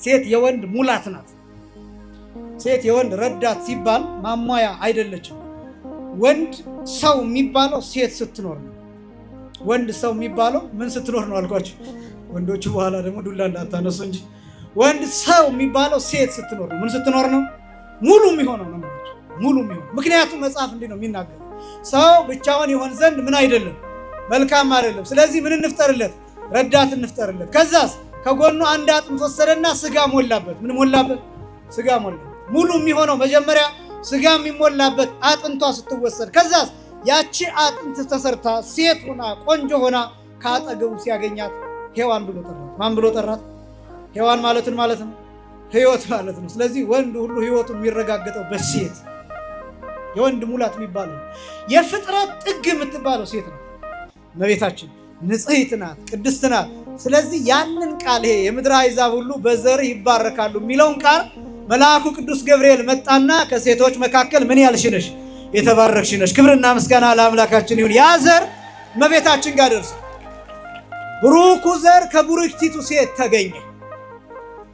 ሴት የወንድ ሙላት ናት። ሴት የወንድ ረዳት ሲባል ማሟያ አይደለችም። ወንድ ሰው የሚባለው ሴት ስትኖር ነው። ወንድ ሰው የሚባለው ምን ስትኖር ነው አልኳችሁ? ወንዶቹ በኋላ ደግሞ ዱላ እንዳታነሱ እንጂ ወንድ ሰው የሚባለው ሴት ስትኖር ነው። ምን ስትኖር ነው? ሙሉ የሚሆነው ነው። ሙሉ የሚሆነው ምክንያቱም መጽሐፍ እንዲህ ነው የሚናገር፣ ሰው ብቻውን ይሆን ዘንድ ምን አይደለም መልካም አይደለም። ስለዚህ ምን እንፍጠርለት? ረዳት እንፍጠርለት። ከዛስ ከጎኑ አንድ አጥንት ወሰደና ስጋ ሞላበት። ምን ሞላበት? ስጋ ሞላበት። ሙሉ የሚሆነው መጀመሪያ ስጋ የሚሞላበት አጥንቷ ስትወሰድ፣ ከዛስ ያቺ አጥንት ተሰርታ ሴት ሆና ቆንጆ ሆና ከአጠገቡ ሲያገኛት ሔዋን ብሎ ጠራት። ማን ብሎ ጠራት? ሔዋን ማለትን ማለት ነው ህይወት ማለት ነው። ስለዚህ ወንድ ሁሉ ህይወቱ የሚረጋገጠው በሴት የወንድ ሙላት የሚባለው የፍጥረት ጥግ የምትባለው ሴት ነው። እመቤታችን ንጽሕት ናት፣ ቅድስት ናት። ስለዚህ ያንን ቃል ይሄ የምድር አሕዛብ ሁሉ በዘርህ ይባረካሉ የሚለውን ቃል መልአኩ ቅዱስ ገብርኤል መጣና ከሴቶች መካከል ምን ያልሽ ነሽ? የተባረክሽ ነሽ። ክብርና ምስጋና ለአምላካችን ይሁን። ያ ዘር እመቤታችን ጋር ደርሶ ብሩኩ ዘር ከቡርክቲቱ ሴት ተገኘ።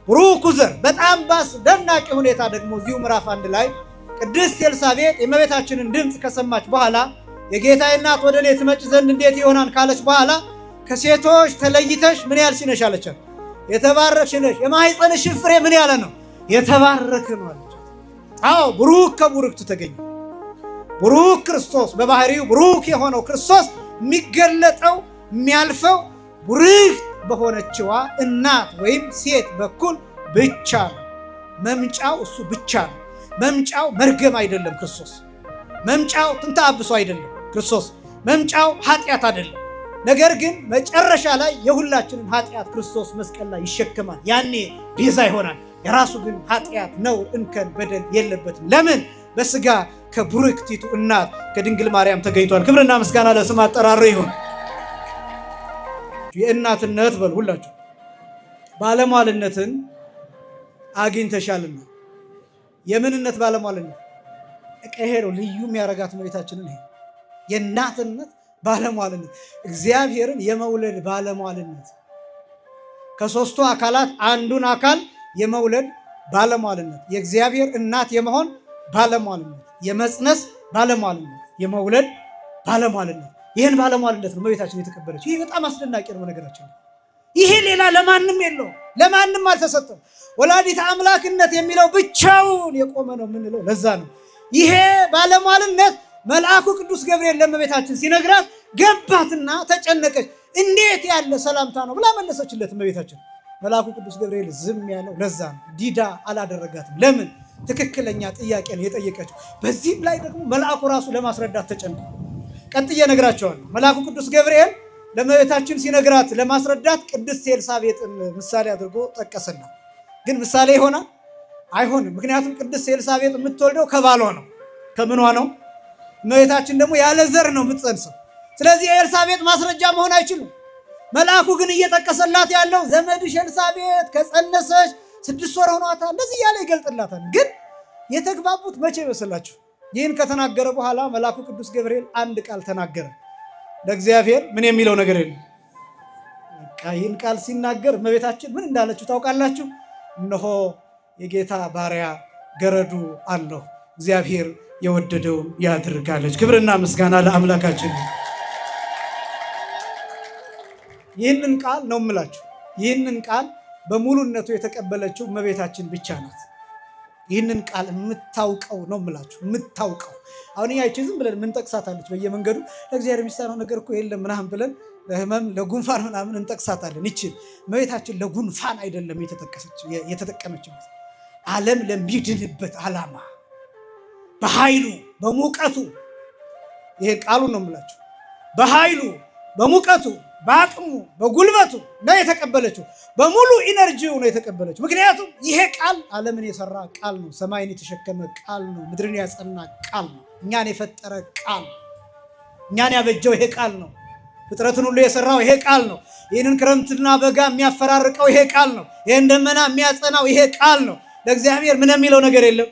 ብሩኩ ዘር በጣም በአስደናቂ ሁኔታ ደግሞ እዚሁ ምዕራፍ 1 ላይ ቅድስት ኤልሳቤጥ የእመቤታችንን ድምፅ ከሰማች በኋላ የጌታዬ እናት ወደ እኔ ትመጭ ዘንድ እንዴት ይሆናል ካለች በኋላ ከሴቶች ተለይተሽ ምን ያልሽ ነሽ አለቻት። የተባረክሽ ነሽ። የማኅፀንሽ ፍሬ ምን ያለ ነው? የተባረከ ነው አለቻት። አዎ ብሩክ ከቡርክቱ ተገኘ። ብሩክ ክርስቶስ በባህሪው ብሩክ የሆነው ክርስቶስ የሚገለጠው የሚያልፈው ብሩክ በሆነችዋ እናት ወይም ሴት በኩል ብቻ ነው። መምጫው እሱ ብቻ ነው። መምጫው መርገም አይደለም። ክርስቶስ መምጫው ትንተ አብሶ አይደለም። ክርስቶስ መምጫው ኃጢአት አይደለም። ነገር ግን መጨረሻ ላይ የሁላችንን ኃጢአት ክርስቶስ መስቀል ላይ ይሸከማል። ያኔ ቤዛ ይሆናል። የራሱ ግን ኃጢአት ነው፣ እንከን በደል የለበትም። ለምን? በስጋ ከቡርክቲቱ እናት ከድንግል ማርያም ተገኝቷል። ክብርና ምስጋና ለስም አጠራሩ ይሁን። የእናትነት በል ሁላችሁ ባለሟልነትን አግኝተሻልና። የምንነት ባለሟልነት ይሄ ነው ልዩ የሚያረጋት እመቤታችንን። ይሄ የእናትነት ባለሟልነት፣ እግዚአብሔርን የመውለድ ባለሟልነት፣ ከሦስቱ አካላት አንዱን አካል የመውለድ ባለሟልነት፣ የእግዚአብሔር እናት የመሆን ባለሟልነት፣ የመጽነስ ባለሟልነት፣ የመውለድ ባለሟልነት። ይህን ባለሟልነት ነው እመቤታችን የተቀበለችው። ይህ በጣም አስደናቂ ነው። ነገራችን ይሄ ሌላ ለማንም የለውም፣ ለማንም አልተሰጠም። ወላዲተ አምላክነት የሚለው ብቻውን የቆመ ነው የምንለው ለዛ ነው። ይሄ ባለሟልነት መልአኩ ቅዱስ ገብርኤል ለእመቤታችን ሲነግራት ገባትና ተጨነቀች። እንዴት ያለ ሰላምታ ነው ብላ መለሰችለት እመቤታችን። መልአኩ ቅዱስ ገብርኤል ዝም ያለው ለዛ ነው። ዲዳ አላደረጋትም። ለምን? ትክክለኛ ጥያቄ ነው የጠየቀችው። በዚህም ላይ ደግሞ መልአኩ ራሱ ለማስረዳት ተጨንቆ ቀጥዬ እነግራቸዋለሁ። መልአኩ ቅዱስ ገብርኤል ለእመቤታችን ሲነግራት ለማስረዳት ቅድስት ኤልሳቤጥን ምሳሌ አድርጎ ጠቀሰላት። ግን ምሳሌ ይሆናል? አይሆንም። ምክንያቱም ቅድስት ኤልሳቤጥ የምትወልደው ከባሏ ነው። ከምኗ ነው? እመቤታችን ደግሞ ያለ ዘር ነው የምትጸንሰው። ስለዚህ የኤልሳቤጥ ማስረጃ መሆን አይችልም። መልአኩ ግን እየጠቀሰላት ያለው ዘመድሽ ኤልሳቤጥ ከጸነሰች 6 ወር ሆኗታል፣ እንደዚህ እያለ ይገልጥላታል። ግን የተግባቡት መቼ ይመስላችሁ? ይህን ከተናገረ በኋላ መልአኩ ቅዱስ ገብርኤል አንድ ቃል ተናገረ። ለእግዚአብሔር ምን የሚለው ነገር የለም። ይህን ቃል ሲናገር እመቤታችን ምን እንዳለችው ታውቃላችሁ? እነሆ የጌታ ባሪያ ገረዱ አለሁ፣ እግዚአብሔር የወደደውን ያድርጋለች። ክብርና ምስጋና ለአምላካችን። ይህንን ቃል ነው የምላችሁ። ይህንን ቃል በሙሉነቱ የተቀበለችው እመቤታችን ብቻ ናት። ይህንን ቃል የምታውቀው ነው የምላችሁ፣ የምታውቀው። አሁን እኛ ዝም ብለን የምንጠቅሳታለች በየመንገዱ። ለእግዚአብሔር የሚሳነው ነገር እኮ የለም ምናምን ብለን ለህመም ለጉንፋን ምናምን እንጠቅሳታለን። ይችን እመቤታችን ለጉንፋን አይደለም የተጠቀመችበት፣ ዓለም ለሚድንበት ዓላማ በኃይሉ በሙቀቱ፣ ይሄ ቃሉን ነው የምላችሁ፣ በኃይሉ በሙቀቱ በአቅሙ በጉልበቱ ነው የተቀበለችው። በሙሉ ኢነርጂው ነው የተቀበለችው። ምክንያቱም ይሄ ቃል ዓለምን የሰራ ቃል ነው። ሰማይን የተሸከመ ቃል ነው። ምድርን ያጸና ቃል ነው። እኛን የፈጠረ ቃል ነው። እኛን ያበጀው ይሄ ቃል ነው። ፍጥረትን ሁሉ የሰራው ይሄ ቃል ነው። ይህንን ክረምትና በጋ የሚያፈራርቀው ይሄ ቃል ነው። ይህን ደመና የሚያጸናው ይሄ ቃል ነው። ለእግዚአብሔር ምን የሚለው ነገር የለም፣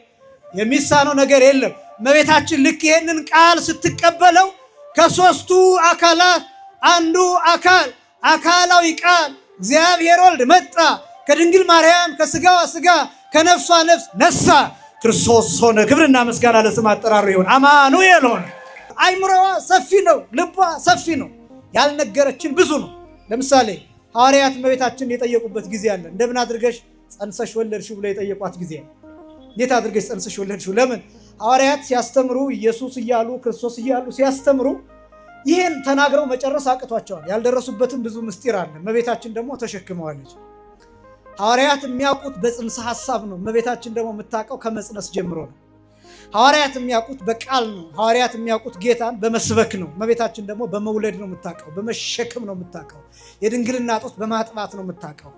የሚሳነው ነገር የለም። እመቤታችን ልክ ይህንን ቃል ስትቀበለው ከሦስቱ አካላት አንዱ አካል አካላዊ ቃል እግዚአብሔር ወልድ መጣ። ከድንግል ማርያም ከስጋዋ ስጋ ከነፍሷ ነፍስ ነሳ፣ ክርስቶስ ሆነ። ክብርና ምስጋና ለስም አጠራሩ ይሁን። አማኑኤል ሆነ። አይምሮዋ ሰፊ ነው፣ ልቧ ሰፊ ነው። ያልነገረችን ብዙ ነው። ለምሳሌ ሐዋርያት እመቤታችንን የጠየቁበት ጊዜ አለ። እንደምን አድርገሽ ጸንሰሽ ወለድሽ ብሎ የጠየቋት ጊዜ አለ። እንዴት አድርገሽ ጸንሰሽ ወለድሽ? ለምን? ሐዋርያት ሲያስተምሩ ኢየሱስ እያሉ ክርስቶስ እያሉ ሲያስተምሩ ይህን ተናግረው መጨረስ አቅቷቸዋል። ያልደረሱበትም ብዙ ምስጢር አለ። እመቤታችን ደግሞ ተሸክመዋለች። ሐዋርያት የሚያውቁት በጽንሰ ሐሳብ ነው። እመቤታችን ደግሞ የምታውቀው ከመጽነስ ጀምሮ ነው። ሐዋርያት የሚያውቁት በቃል ነው። ሐዋርያት የሚያውቁት ጌታን በመስበክ ነው። እመቤታችን ደግሞ በመውለድ ነው የምታውቀው፣ በመሸከም ነው የምታውቀው፣ የድንግልና ጡት በማጥባት ነው የምታውቀው።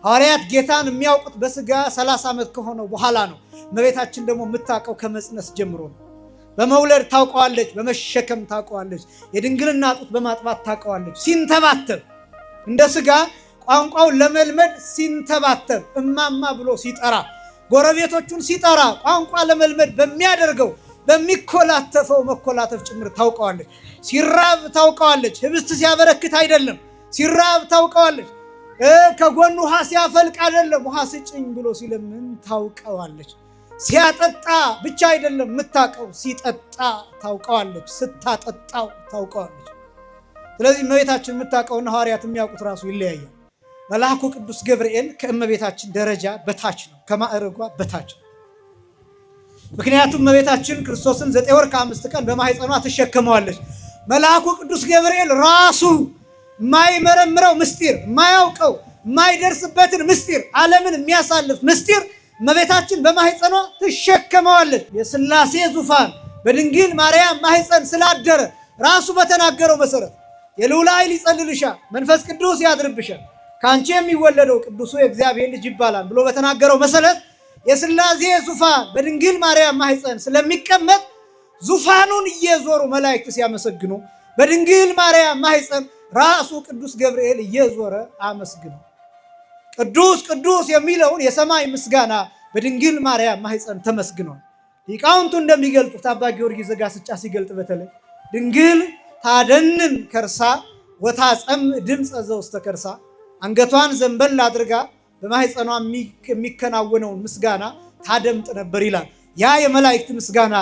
ሐዋርያት ጌታን የሚያውቁት በስጋ 30 ዓመት ከሆነው በኋላ ነው። እመቤታችን ደግሞ የምታውቀው ከመጽነስ ጀምሮ ነው። በመውለድ ታውቀዋለች፣ በመሸከም ታውቀዋለች፣ የድንግልና ጡት በማጥባት ታውቀዋለች። ሲንተባተብ እንደ ስጋ ቋንቋውን ለመልመድ ሲንተባተብ እማማ ብሎ ሲጠራ ጎረቤቶቹን ሲጠራ ቋንቋ ለመልመድ በሚያደርገው በሚኮላተፈው መኮላተፍ ጭምር ታውቀዋለች። ሲራብ ታውቀዋለች። ህብስት ሲያበረክት አይደለም፣ ሲራብ ታውቀዋለች። ከጎኑ ውሃ ሲያፈልቅ አይደለም፣ ውሃ ስጭኝ ብሎ ሲለምን ታውቀዋለች። ሲያጠጣ ብቻ አይደለም የምታውቀው፣ ሲጠጣ ታውቀዋለች፣ ስታጠጣው ታውቀዋለች። ስለዚህ እመቤታችን የምታውቀውና ሐዋርያት የሚያውቁት ራሱ ይለያያል። መልአኩ ቅዱስ ገብርኤል ከእመቤታችን ደረጃ በታች ነው፣ ከማዕረጓ በታች ነው። ምክንያቱም እመቤታችን ክርስቶስን 9 ወር ከ5 ቀን በማኅፀኗ ትሸከመዋለች። መልአኩ ቅዱስ ገብርኤል ራሱ የማይመረምረው ምስጢር፣ የማያውቀው የማይደርስበትን ምስጢር፣ ዓለምን የሚያሳልፍ ምስጢር እመቤታችን በማኅፀኗ ትሸከመዋለች። የሥላሴ ዙፋን በድንግል ማርያም ማኅፀን ስላደረ ራሱ በተናገረው መሰረት የልዑል ኃይል ይጸልልሻል፣ መንፈስ ቅዱስ ያድርብሻል፣ ከአንቺ የሚወለደው ቅዱሱ የእግዚአብሔር ልጅ ይባላል ብሎ በተናገረው መሰረት የሥላሴ ዙፋን በድንግል ማርያም ማኅፀን ስለሚቀመጥ ዙፋኑን እየዞሩ መላእክት ሲያመሰግኑ በድንግል ማርያም ማኅፀን ራሱ ቅዱስ ገብርኤል እየዞረ አመስግነው። ቅዱስ ቅዱስ የሚለውን የሰማይ ምስጋና በድንግል ማርያም ማኅፀን ተመስግኗል። ሊቃውንቱ እንደሚገልጡት አባ ጊዮርጊስ ዘጋስጫ ሲገልጥ በተለይ ድንግል ታደንን ከርሳ ወታጸም ድምፀ ዘውስተ ከርሳ፣ አንገቷን ዘንበል አድርጋ በማኅፀኗ የሚከናወነውን ምስጋና ታደምጥ ነበር ይላል። ያ የመላእክት ምስጋና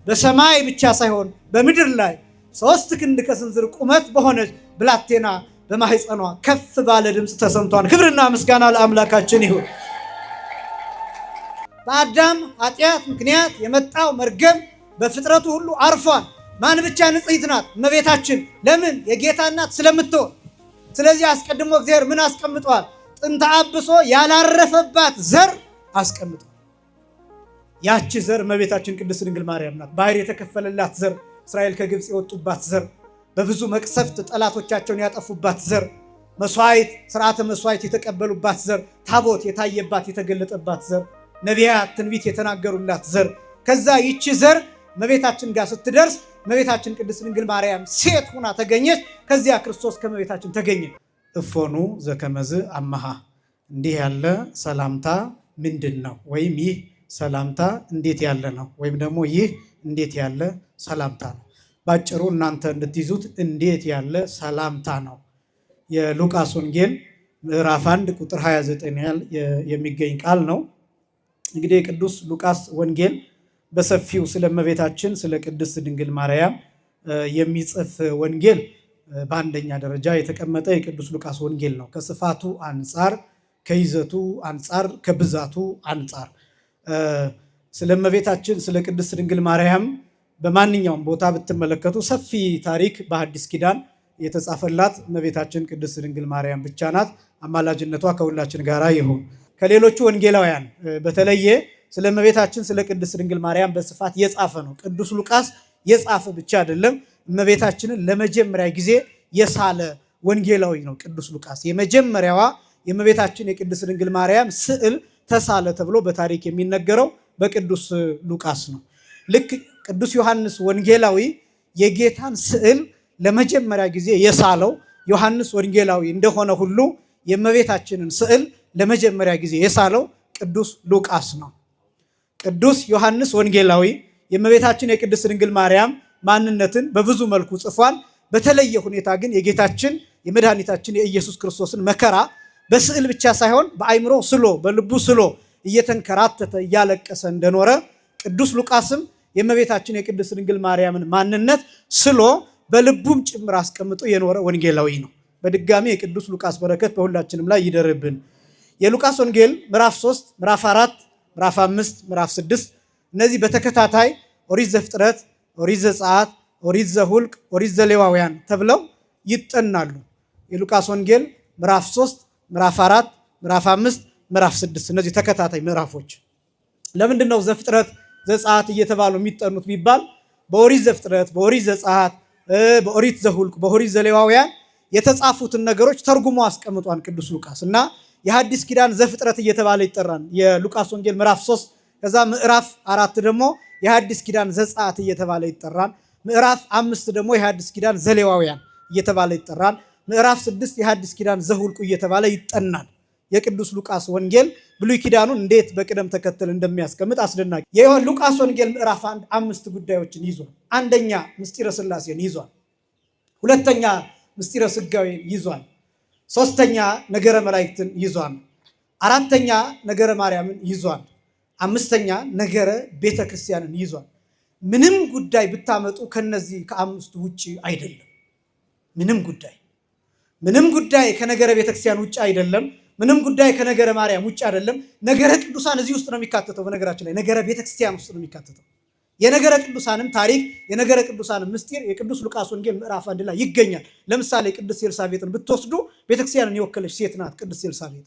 በሰማይ ብቻ ሳይሆን በምድር ላይ 3 ክንድ ከስንዝር ቁመት በሆነች ብላቴና በማኅፀኗ ከፍ ባለ ድምፅ ተሰምቷል። ክብርና ምስጋና ለአምላካችን ይሁን። በአዳም ኃጢአት ምክንያት የመጣው መርገም በፍጥረቱ ሁሉ አርፏል። ማን ብቻ ንጽሕት ናት? እመቤታችን። ለምን? የጌታ እናት ስለምትሆን። ስለዚህ አስቀድሞ እግዚአብሔር ምን አስቀምጧል? ጥንተ አብሶ ያላረፈባት ዘር አስቀምጧል። ያቺ ዘር እመቤታችን ቅድስት ድንግል ማርያም ናት። ባሕር የተከፈለላት ዘር፣ እስራኤል ከግብፅ የወጡባት ዘር፣ በብዙ መቅሰፍት ጠላቶቻቸውን ያጠፉባት ዘር፣ መስዋዕት ስርዓተ መስዋዕት የተቀበሉባት ዘር፣ ታቦት የታየባት የተገለጠባት ዘር፣ ነቢያት ትንቢት የተናገሩላት ዘር። ከዛ ይቺ ዘር እመቤታችን ጋር ስትደርስ እመቤታችን ቅድስት ድንግል ማርያም ሴት ሆና ተገኘች። ከዚያ ክርስቶስ ከእመቤታችን ተገኘ። እፎኑ ዘከመዝ አመሃ፣ እንዲህ ያለ ሰላምታ ምንድን ነው? ወይም ይህ ሰላምታ እንዴት ያለ ነው? ወይም ደግሞ ይህ እንዴት ያለ ሰላምታ ነው? ባጭሩ እናንተ እንድትይዙት እንዴት ያለ ሰላምታ ነው። የሉቃስ ወንጌል ምዕራፍ 1 ቁጥር 29 የሚገኝ ቃል ነው። እንግዲህ የቅዱስ ሉቃስ ወንጌል በሰፊው ስለ እመቤታችን ስለ ቅድስት ድንግል ማርያም የሚጽፍ ወንጌል በአንደኛ ደረጃ የተቀመጠ የቅዱስ ሉቃስ ወንጌል ነው። ከስፋቱ አንጻር፣ ከይዘቱ አንጻር፣ ከብዛቱ አንጻር ስለ እመቤታችን ስለ ቅድስት ድንግል ማርያም በማንኛውም ቦታ ብትመለከቱ ሰፊ ታሪክ በሐዲስ ኪዳን የተጻፈላት እመቤታችን ቅድስት ድንግል ማርያም ብቻ ናት። አማላጅነቷ ከሁላችን ጋር ይሁን። ከሌሎቹ ወንጌላውያን በተለየ ስለ እመቤታችን ስለ ቅድስት ድንግል ማርያም በስፋት የጻፈ ነው። ቅዱስ ሉቃስ የጻፈ ብቻ አይደለም፣ እመቤታችንን ለመጀመሪያ ጊዜ የሳለ ወንጌላዊ ነው ቅዱስ ሉቃስ። የመጀመሪያዋ የእመቤታችን የቅድስት ድንግል ማርያም ስዕል ተሳለ ተብሎ በታሪክ የሚነገረው በቅዱስ ሉቃስ ነው። ልክ ቅዱስ ዮሐንስ ወንጌላዊ የጌታን ስዕል ለመጀመሪያ ጊዜ የሳለው ዮሐንስ ወንጌላዊ እንደሆነ ሁሉ የእመቤታችንን ስዕል ለመጀመሪያ ጊዜ የሳለው ቅዱስ ሉቃስ ነው። ቅዱስ ዮሐንስ ወንጌላዊ የእመቤታችን የቅድስት ድንግል ማርያም ማንነትን በብዙ መልኩ ጽፏል። በተለየ ሁኔታ ግን የጌታችን የመድኃኒታችን የኢየሱስ ክርስቶስን መከራ በስዕል ብቻ ሳይሆን በአይምሮ ስሎ በልቡ ስሎ እየተንከራተተ እያለቀሰ እንደኖረ ቅዱስ ሉቃስም የእመቤታችን የቅድስት ድንግል ማርያምን ማንነት ስሎ በልቡም ጭምር አስቀምጦ የኖረ ወንጌላዊ ነው። በድጋሚ የቅዱስ ሉቃስ በረከት በሁላችንም ላይ ይደርብን። የሉቃስ ወንጌል ምዕራፍ 3፣ ምዕራፍ 4፣ ምዕራፍ 5፣ ምዕራፍ 6 እነዚህ በተከታታይ ኦሪት ዘፍጥረት፣ ኦሪት ዘጸአት፣ ኦሪት ዘሁልቅ፣ ኦሪት ዘሌዋውያን ተብለው ይጠናሉ። የሉቃስ ወንጌል ምዕራፍ 3፣ ምዕራፍ 4፣ ምዕራፍ 5፣ ምዕራፍ 6 እነዚህ ተከታታይ ምዕራፎች ለምንድን ነው ዘፍጥረት ዘጸአት እየተባሉ የሚጠኑት ቢባል በኦሪት ዘፍጥረት፣ በኦሪት ዘጸአት፣ በኦሪት ዘሁልቅ፣ በኦሪት ዘሌዋውያን የተጻፉትን ነገሮች ተርጉሞ አስቀምጧል ቅዱስ ሉቃስ እና የሐዲስ ኪዳን ዘፍጥረት እየተባለ ይጠራል የሉቃስ ወንጌል ምዕራፍ 3። ከዛ ምዕራፍ 4 ደግሞ የሐዲስ ኪዳን ዘጸአት እየተባለ ይጠራል። ምዕራፍ 5 ደግሞ የሐዲስ ኪዳን ዘሌዋውያን እየተባለ ይጠራል። ምዕራፍ 6 የሐዲስ ኪዳን ዘሁልቁ እየተባለ ይጠናል። የቅዱስ ሉቃስ ወንጌል ብሉይ ኪዳኑን እንዴት በቅደም ተከተል እንደሚያስቀምጥ አስደናቂ። የሉቃስ ወንጌል ምዕራፍ 1 5 ጉዳዮችን ይዟል። አንደኛ ምስጢረ ሥላሴን ይዟል። ሁለተኛ ምስጢረ ሥጋዌን ይዟል። ሶስተኛ ነገረ መላእክትን ይዟል። አራተኛ ነገረ ማርያምን ይዟል። አምስተኛ ነገረ ቤተ ክርስቲያንን ይዟል። ምንም ጉዳይ ብታመጡ ከነዚህ ከአምስቱ ውጪ አይደለም። ምንም ጉዳይ ከነገረ ቤተ ክርስቲያን ውጪ አይደለም። ምንም ጉዳይ ከነገረ ማርያም ውጪ አይደለም። ነገረ ቅዱሳን እዚህ ውስጥ ነው የሚካተተው። በነገራችን ላይ ነገረ ቤተ ክርስቲያን ውስጥ ነው የሚካተተው። የነገረ ቅዱሳንም ታሪክ የነገረ ቅዱሳንም ምስጢር የቅዱስ ሉቃስ ወንጌል ምዕራፍ 1 ላይ ይገኛል። ለምሳሌ ቅድስት ኤልሳቤጥን ብትወስዱ ቤተክርስቲያንን የወከለች ሴት ናት ቅድስት ኤልሳቤጥ።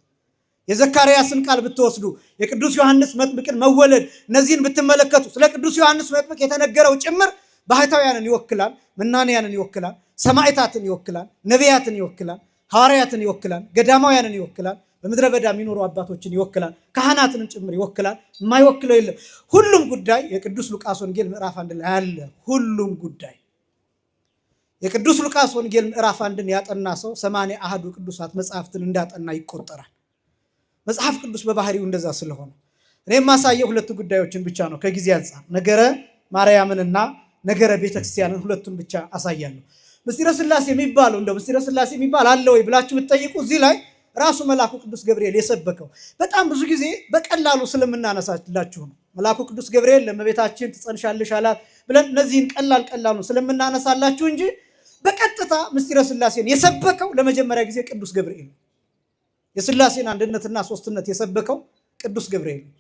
የዘካርያስን ቃል ብትወስዱ የቅዱስ ዮሐንስ መጥምቅን መወለድ እነዚህን ብትመለከቱ ስለ ቅዱስ ዮሐንስ መጥምቅ የተነገረው ጭምር ባህታውያንን ይወክላል፣ መናንያንን ይወክላል፣ ሰማዕታትን ይወክላል፣ ነቢያትን ይወክላል፣ ሐዋርያትን ይወክላል፣ ገዳማውያንን ይወክላል፣ በምድረ በዳ የሚኖሩ አባቶችን ይወክላል፣ ካህናትንም ጭምር ይወክላል። የማይወክለው የለም። ሁሉም ጉዳይ የቅዱስ ሉቃስ ወንጌል ምዕራፍ 1 ላይ አለ። ሁሉም ጉዳይ የቅዱስ ሉቃስ ወንጌል ምዕራፍ 1ን ያጠና ሰው 81 ቅዱሳት መጽሐፍትን እንዳጠና ይቆጠራል። መጽሐፍ ቅዱስ በባህሪው እንደዛ ስለሆነ እኔ የማሳየው ሁለት ጉዳዮችን ብቻ ነው ከጊዜ አንጻር ነገረ ማርያምንና ነገረ ቤተክርስቲያንን ሁለቱን ብቻ አሳያለሁ። ምስጢረ ሥላሴ የሚባለው እንደው ምስጢረ ሥላሴ የሚባል አለ ወይ ብላችሁ ብትጠይቁ እዚህ ላይ ራሱ መልአኩ ቅዱስ ገብርኤል የሰበከው በጣም ብዙ ጊዜ በቀላሉ ስለምናነሳላችሁ ነው። መልአኩ ቅዱስ ገብርኤል ለእመቤታችን ትጸንሻለሽ አላት ብለን እነዚህን ቀላሉ ስለምናነሳላችሁ እንጂ በቀጥታ ምስጢረ ሥላሴን የሰበከው ለመጀመሪያ ጊዜ ቅዱስ ገብርኤል ነው። የሥላሴን አንድነትና ሶስትነት የሰበከው ቅዱስ ገብርኤል ነው።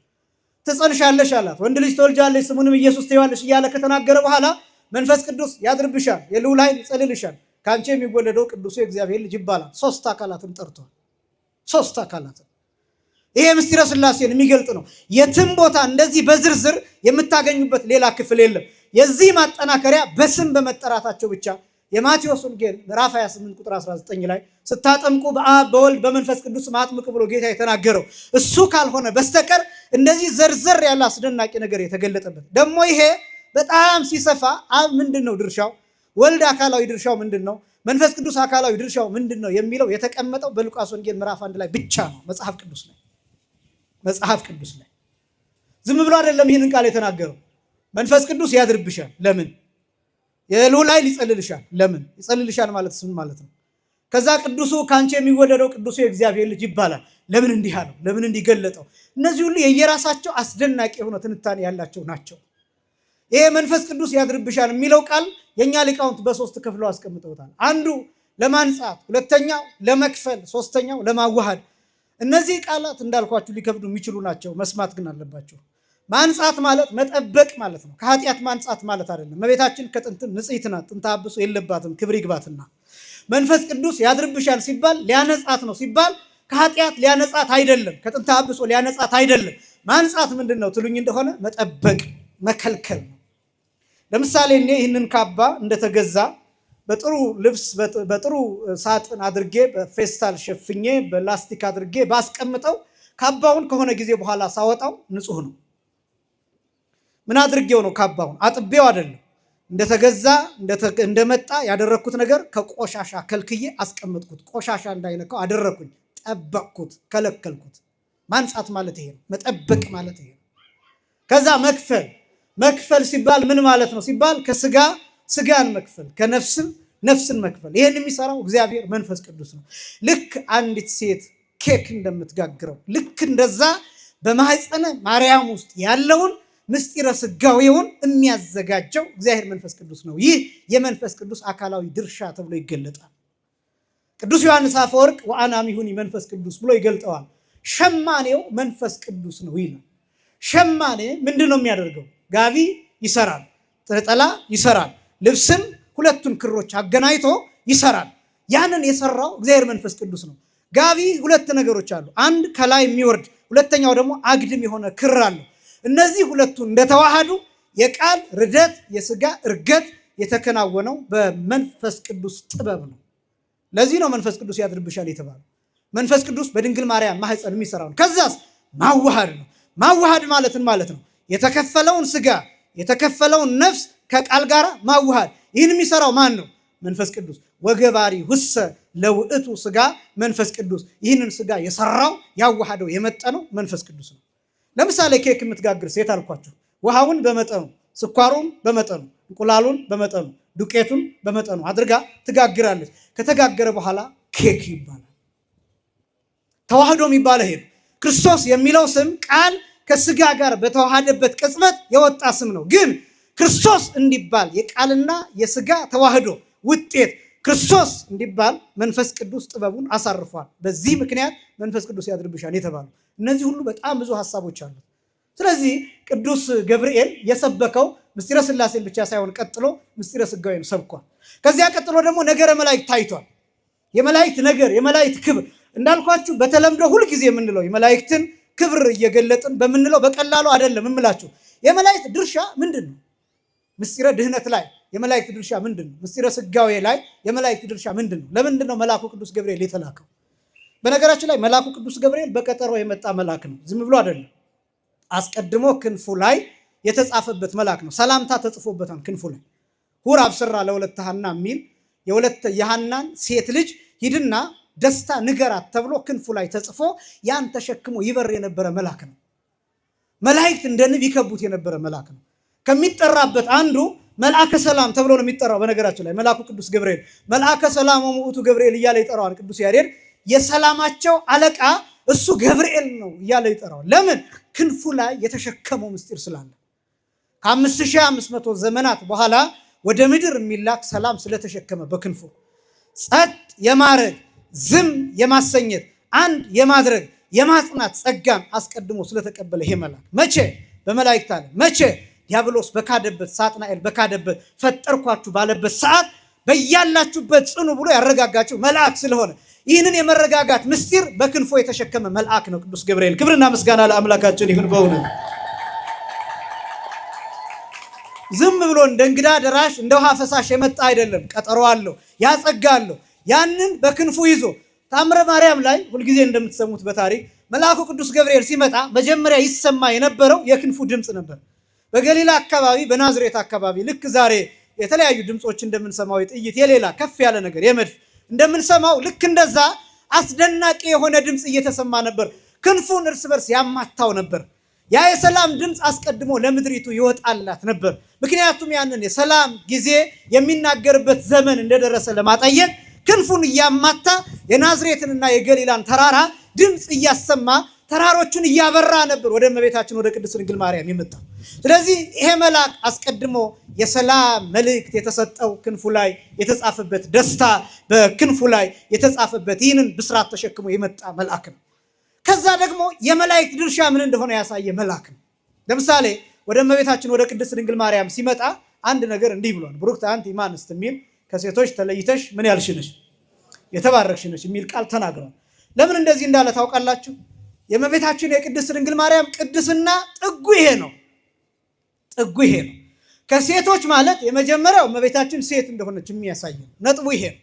ትጸንሻለሽ አላት፣ ወንድ ልጅ ትወልጃለሽ፣ ስሙንም ኢየሱስ ትይዋለሽ እያለ ከተናገረ በኋላ መንፈስ ቅዱስ ያድርብሻል፣ የልዑል ኃይል ይጸልልሻል፣ ከአንቺ የሚወለደው ቅዱሱ የእግዚአብሔር ልጅ ይባላል። 3 አካላትን ጠርቷል። 3 አካላትን። ይሄ ምስጢረ ሥላሴን የሚገልጥ ነው። የትም ቦታ እንደዚህ በዝርዝር የምታገኙበት ሌላ ክፍል የለም። የዚህ ማጠናከሪያ በስም በመጠራታቸው ብቻ የማቴዎስ ወንጌል ምዕራፍ 28 ቁጥር 19 ላይ ስታጠምቁ በአብ በወልድ በመንፈስ ቅዱስ አጥምቁ ብሎ ጌታ የተናገረው እሱ ካልሆነ በስተቀር እንደዚህ ዘርዘር ያለ አስደናቂ ነገር የተገለጠበት ደግሞ ይሄ በጣም ሲሰፋ አብ ምንድን ነው ድርሻው፣ ወልድ አካላዊ ድርሻው ምንድን ነው፣ መንፈስ ቅዱስ አካላዊ ድርሻው ምንድን ነው የሚለው የተቀመጠው በሉቃስ ወንጌል ምዕራፍ 1 ላይ ብቻ ነው። መጽሐፍ ቅዱስ ላይ ዝም ብሎ አይደለም ይህንን ቃል የተናገረው። መንፈስ ቅዱስ ያድርብሻል። ለምን? የልዑል ኃይል ይጸልልሻል። ለምን? ይጸልልሻል ማለት ምን ማለት ነው? ከዛ ቅዱሱ ከአንቺ የሚወለደው ቅዱሱ የእግዚአብሔር ልጅ ይባላል። ለምን እንዲህ አለው? ለምን እንዲህ ገለጠው? እነዚህ ሁሉ የየራሳቸው አስደናቂ የሆነ ትንታኔ ያላቸው ናቸው። ይሄ መንፈስ ቅዱስ ያድርብሻል የሚለው ቃል የኛ ሊቃውንት በ3 ከፍለው አስቀምጠውታል። አንዱ ለማንጻት፣ ሁለተኛው ለመክፈል፣ ሶስተኛው ለማዋሃድ። እነዚህ ቃላት እንዳልኳችሁ ሊከብዱ የሚችሉ ናቸው፣ መስማት ግን አለባቸው። ማንጻት ማለት መጠበቅ ማለት ነው። ከኃጢአት ማንጻት ማለት አይደለም። እመቤታችን ከጥንትም ንጽሕት ናት፣ ጥንተ አብሶ የለባትም፣ ክብር ይግባትና። መንፈስ ቅዱስ ያድርብሻል ሲባል ሊያነጻት ነው ሲባል ከኃጢአት ሊያነጻት አይደለም፣ ከጥንተ አብሶ ሊያነጻት አይደለም። ማንጻት ምንድን ነው ትሉኝ እንደሆነ መጠበቅ፣ መከልከል ነው። ለምሳሌ እኔ ይህንን ካባ እንደተገዛ በጥሩ ልብስ በጥሩ ሳጥን አድርጌ በፌስታል ሸፍኜ በላስቲክ አድርጌ ባስቀምጠው ካባውን ከሆነ ጊዜ በኋላ ሳወጣው ንጹህ ነው። ምን አድርጌው ነው? ካባውን አጥቤው አይደለም። እንደተገዛ እንደመጣ ያደረኩት ነገር ከቆሻሻ ከልክዬ አስቀመጥኩት። ቆሻሻ እንዳይነካው አደረኩኝ፣ ጠበቅኩት፣ ከለከልኩት። ማንጻት ማለት ይሄ ነው። መጠበቅ ማለት ይሄ ነው። ከዛ መክፈል ሲባል ምን ማለት ነው ሲባል ከስጋ ስጋን መክፈል፣ ከነፍስን ነፍስን መክፈል። ይሄን የሚሰራው እግዚአብሔር መንፈስ ቅዱስ ነው። ልክ አንዲት ሴት ኬክ እንደምትጋግረው ልክ እንደዛ በማህፀነ ማርያም ውስጥ ያለውን ምስጢረ ስጋዌውን የሚያዘጋጀው እግዚአብሔር መንፈስ ቅዱስ ነው። ይህ የመንፈስ ቅዱስ አካላዊ ድርሻ ተብሎ ይገለጣል። ቅዱስ ዮሐንስ አፈወርቅ ወአናሚሁኒ መንፈስ ቅዱስ ብሎ ይገልጠዋል። ሸማኔው መንፈስ ቅዱስ ነው ይላል። ሸማኔ ምንድን ነው የሚያደርገው? ጋቢ ይሰራል፣ ነጠላ ይሰራል፣ ልብስን ሁለቱን ክሮች አገናኝቶ ይሰራል። ያንን የሰራው እግዚአብሔር መንፈስ ቅዱስ ነው። ጋቢ ሁለት ነገሮች አሉ። አንድ ከላይ የሚወርድ ሁለተኛው ደግሞ አግድም የሆነ ክር አለው። እነዚህ ሁለቱን እንደተዋሃዱ የቃል ርደት የስጋ እርገት የተከናወነው በመንፈስ ቅዱስ ጥበብ ነው። ለዚህ ነው መንፈስ ቅዱስ ያድርብሻል የተባለው። መንፈስ ቅዱስ በድንግል ማርያም ማህፀን የሚሰራው ነው። ከዛስ ማዋሃድ ነው። ማዋሃድ ማለት ነው የተከፈለውን ስጋ የተከፈለውን ነፍስ ከቃል ጋር ማዋሃድ። ይህን የሚሰራው ማን ነው? መንፈስ ቅዱስ። ወገባሪ ሁሰ ለውእቱ ስጋ መንፈስ ቅዱስ። ይህንን ስጋ የሰራው ያዋሃደው የመጠነው መንፈስ ቅዱስ ነው። ለምሳሌ ኬክ የምትጋግር ሴት አልኳችሁ፣ ውሃውን በመጠኑ ስኳሩን በመጠኑ እንቁላሉን በመጠኑ ዱቄቱን በመጠኑ አድርጋ ትጋግራለች። ከተጋገረ በኋላ ኬክ ይባላል። ተዋህዶ የሚባለው ይሄ ክርስቶስ የሚለው ስም ቃል ከስጋ ጋር በተዋሃደበት ቅጽበት የወጣ ስም ነው። ግን ክርስቶስ እንዲባል የቃልና የስጋ ተዋህዶ ውጤት ክርስቶስ እንዲባል መንፈስ ቅዱስ ጥበቡን አሳርፏል። በዚህ ምክንያት መንፈስ ቅዱስ ያድርብሻል የተባለው። እነዚህ ሁሉ በጣም ብዙ ሐሳቦች አሉ። ስለዚህ ቅዱስ ገብርኤል የሰበከው ምስጢረ ሥላሴን ብቻ ሳይሆን ቀጥሎ ምስጢረ ሥጋዌን ሰብኳል። ከዚያ ቀጥሎ ደግሞ ነገረ መላእክት ታይቷል። የመላእክት ነገር፣ የመላእክት ክብር እንዳልኳችሁ በተለምዶ ሁልጊዜ የምንለው የመላእክትን ክብር እየገለጥን በምንለው በቀላሉ አይደለም እምላችሁ። የመላእክት ድርሻ ምንድን ነው? ምስጢረ ድህነት ላይ የመላእክት ድርሻ ምንድን ነው? ምስጢረ ሥጋዌ ላይ የመላእክት ድርሻ ምንድን ነው? ለምንድን ነው መልአኩ ቅዱስ ገብርኤል የተላከው? በነገራችን ላይ መልአኩ ቅዱስ ገብርኤል በቀጠሮ የመጣ መልአክ ነው። ዝም ብሎ አይደለም። አስቀድሞ ክንፉ ላይ የተጻፈበት መልአክ ነው። ሰላምታ ተጽፎበታል ክንፉ ላይ። ሁር አብስራ ለወለተ ሐና የሚል የወለተ የሐናን ሴት ልጅ ሂድና ደስታ ንገራት ተብሎ ክንፉ ላይ ተጽፎ ያን ተሸክሞ ይበር የነበረ መልአክ ነው። መላእክት እንደ ንብ ይከቡት የነበረ መልአክ ነው። ከሚጠራበት አንዱ መልአከ ሰላም ተብሎ ነው የሚጠራው። በነገራችን ላይ መልአኩ ቅዱስ ገብርኤል መልአከ ሰላም ወውእቱ ገብርኤል እያለ ይጠራዋል ቅዱስ ያሬድ። የሰላማቸው አለቃ እሱ ገብርኤል ነው እያለ ይጠራዋል። ለምን? ክንፉ ላይ የተሸከመው ምስጢር ስላለ። ከ5500 ዘመናት በኋላ ወደ ምድር የሚላክ ሰላም ስለተሸከመ በክንፉ ጸጥ የማረግ ዝም የማሰኘት አንድ የማድረግ የማጽናት ጸጋን አስቀድሞ ስለተቀበለ ይሄ መልአክ መቼ? በመላእክት አለ። መቼ? ዲያብሎስ በካደበት ሳጥናኤል በካደበት ፈጠርኳችሁ ባለበት ሰዓት በያላችሁበት ጽኑ ብሎ ያረጋጋችሁ መልአክ ስለሆነ ይህንን የመረጋጋት ምስጢር በክንፎ የተሸከመ መልአክ ነው ቅዱስ ገብርኤል። ክብርና ምስጋና ለአምላካችን ይሁን። በእውነት ዝም ብሎ እንደ እንግዳ ደራሽ እንደ ውሃ ፈሳሽ የመጣ አይደለም። ቀጠሮ አለው፣ ያጸጋ አለው። ያንን በክንፉ ይዞ ታምረ ማርያም ላይ ሁልጊዜ እንደምትሰሙት በታሪክ መልአኩ ቅዱስ ገብርኤል ሲመጣ መጀመሪያ ይሰማ የነበረው የክንፉ ድምፅ ነበር። በገሊላ አካባቢ በናዝሬት አካባቢ ልክ ዛሬ የተለያዩ ድምፆች እንደምንሰማው የጥይት የሌላ ከፍ ያለ ነገር የመድፍ እንደምንሰማው ልክ እንደዛ አስደናቂ የሆነ ድምፅ እየተሰማ ነበር። ክንፉን እርስ በርስ ያማታው ነበር። ያ የሰላም ድምፅ አስቀድሞ ለምድሪቱ ይወጣላት ነበር። ምክንያቱም ያንን የሰላም ጊዜ የሚናገርበት ዘመን እንደደረሰ ለማጠየቅ ክንፉን እያማታ የናዝሬትንና የገሊላን ተራራ ድምፅ እያሰማ ተራሮቹን እያበራ ነበር ወደ እመቤታችን ወደ ቅድስት ድንግል ማርያም የመጣው። ስለዚህ ይሄ መልአክ አስቀድሞ የሰላም መልእክት የተሰጠው ክንፉ ላይ የተጻፈበት ደስታ በክንፉ ላይ የተጻፈበት ይህንን ብስራት ተሸክሞ የመጣ መልአክ ነው። ከዛ ደግሞ የመላእክት ድርሻ ምን እንደሆነ ያሳየ መልአክ ነው። ለምሳሌ ወደ እመቤታችን ወደ ቅድስት ድንግል ማርያም ሲመጣ አንድ ነገር እንዲህ ብሏል። ብሩክት አንቲ እምአንስት የሚል ከሴቶች ተለይተሽ ምን ያልሽ ነሽ? የተባረክሽ ነሽ የሚል ቃል ተናግሯል። ለምን እንደዚህ እንዳለ ታውቃላችሁ? የእመቤታችን የቅድስት ድንግል ማርያም ቅድስና ጥጉ ይሄ ነው። ጥጉ ይሄ ነው። ከሴቶች ማለት የመጀመሪያው እመቤታችን ሴት እንደሆነች የሚያሳይ ነው። ነጥቡ ይሄ ነው።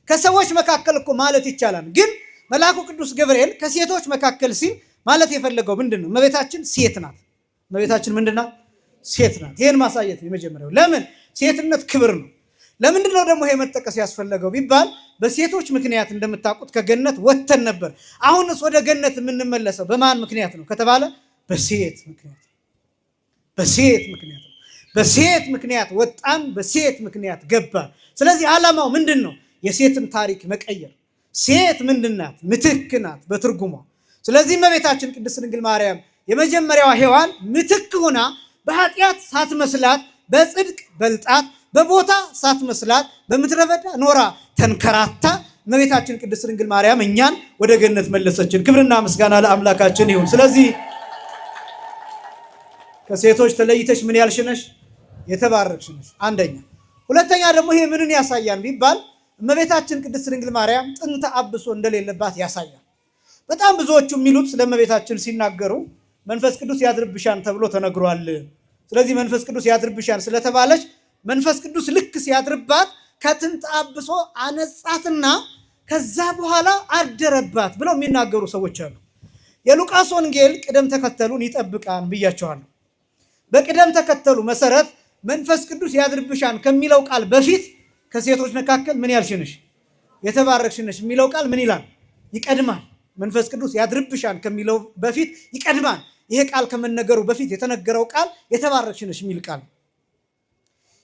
ከሰዎች መካከል እኮ ማለት ይቻላል፣ ግን መልአኩ ቅዱስ ገብርኤል ከሴቶች መካከል ሲል ማለት የፈለገው ምንድን ነው? እመቤታችን ሴት ናት። እመቤታችን ምንድን ናት? ሴት ናት። ይህን ማሳየት የመጀመሪያው። ለምን? ሴትነት ክብር ነው። ለምንድን ነው ደግሞ ይሄ መጠቀስ ያስፈለገው ቢባል በሴቶች ምክንያት እንደምታውቁት ከገነት ወጥተን ነበር። አሁንስ ወደ ገነት የምንመለሰው በማን ምክንያት ነው ከተባለ በሴት ምክንያት። በሴት ምክንያት ነው። በሴት ምክንያት ወጣን፣ በሴት ምክንያት ገባን። ስለዚህ ዓላማው ምንድን ነው? የሴትን ታሪክ መቀየር፣ ሴት ምንድናት? ምትክ ናት በትርጉሟ። ስለዚህ እመቤታችን ቅድስት ድንግል ማርያም የመጀመሪያዋ ሔዋን ምትክ ሆና በኃጢአት ሳትመስላት በጽድቅ በልጣት በቦታ ሳትመስላት በምድረ በዳ ኖራ ተንከራታ እመቤታችን ቅድስት ድንግል ማርያም እኛን ወደ ገነት መለሰችን። ክብርና ምስጋና ለአምላካችን ይሁን። ስለዚህ ከሴቶች ተለይተሽ ምን ያልሽ ነሽ? የተባረክሽ ነሽ። አንደኛ። ሁለተኛ ደግሞ ይሄ ምንን ያሳያል ቢባል እመቤታችን ቅድስት ድንግል ማርያም ጥንተ አብሶ እንደሌለባት ያሳያል። በጣም ብዙዎቹ የሚሉት ስለ እመቤታችን ሲናገሩ መንፈስ ቅዱስ ያድርብሻን ተብሎ ተነግሯል። ስለዚህ መንፈስ ቅዱስ ያድርብሻን ስለተባለች መንፈስ ቅዱስ ልክ ሲያድርባት ከጥንተ አብሶ አነጻትና ከዛ በኋላ አደረባት ብለው የሚናገሩ ሰዎች አሉ። የሉቃስ ወንጌል ቅደም ተከተሉን ይጠብቃን ብያቸዋለሁ። በቅደም ተከተሉ መሰረት መንፈስ ቅዱስ ያድርብሻን ከሚለው ቃል በፊት ከሴቶች መካከል ምን ያልሽ ነሽ? የተባረክሽ ነሽ የሚለው ቃል ምን ይላል? ይቀድማል። መንፈስ ቅዱስ ያድርብሻን ከሚለው በፊት ይቀድማል። ይሄ ቃል ከመነገሩ በፊት የተነገረው ቃል የተባረክሽ ነሽ የሚል ቃል።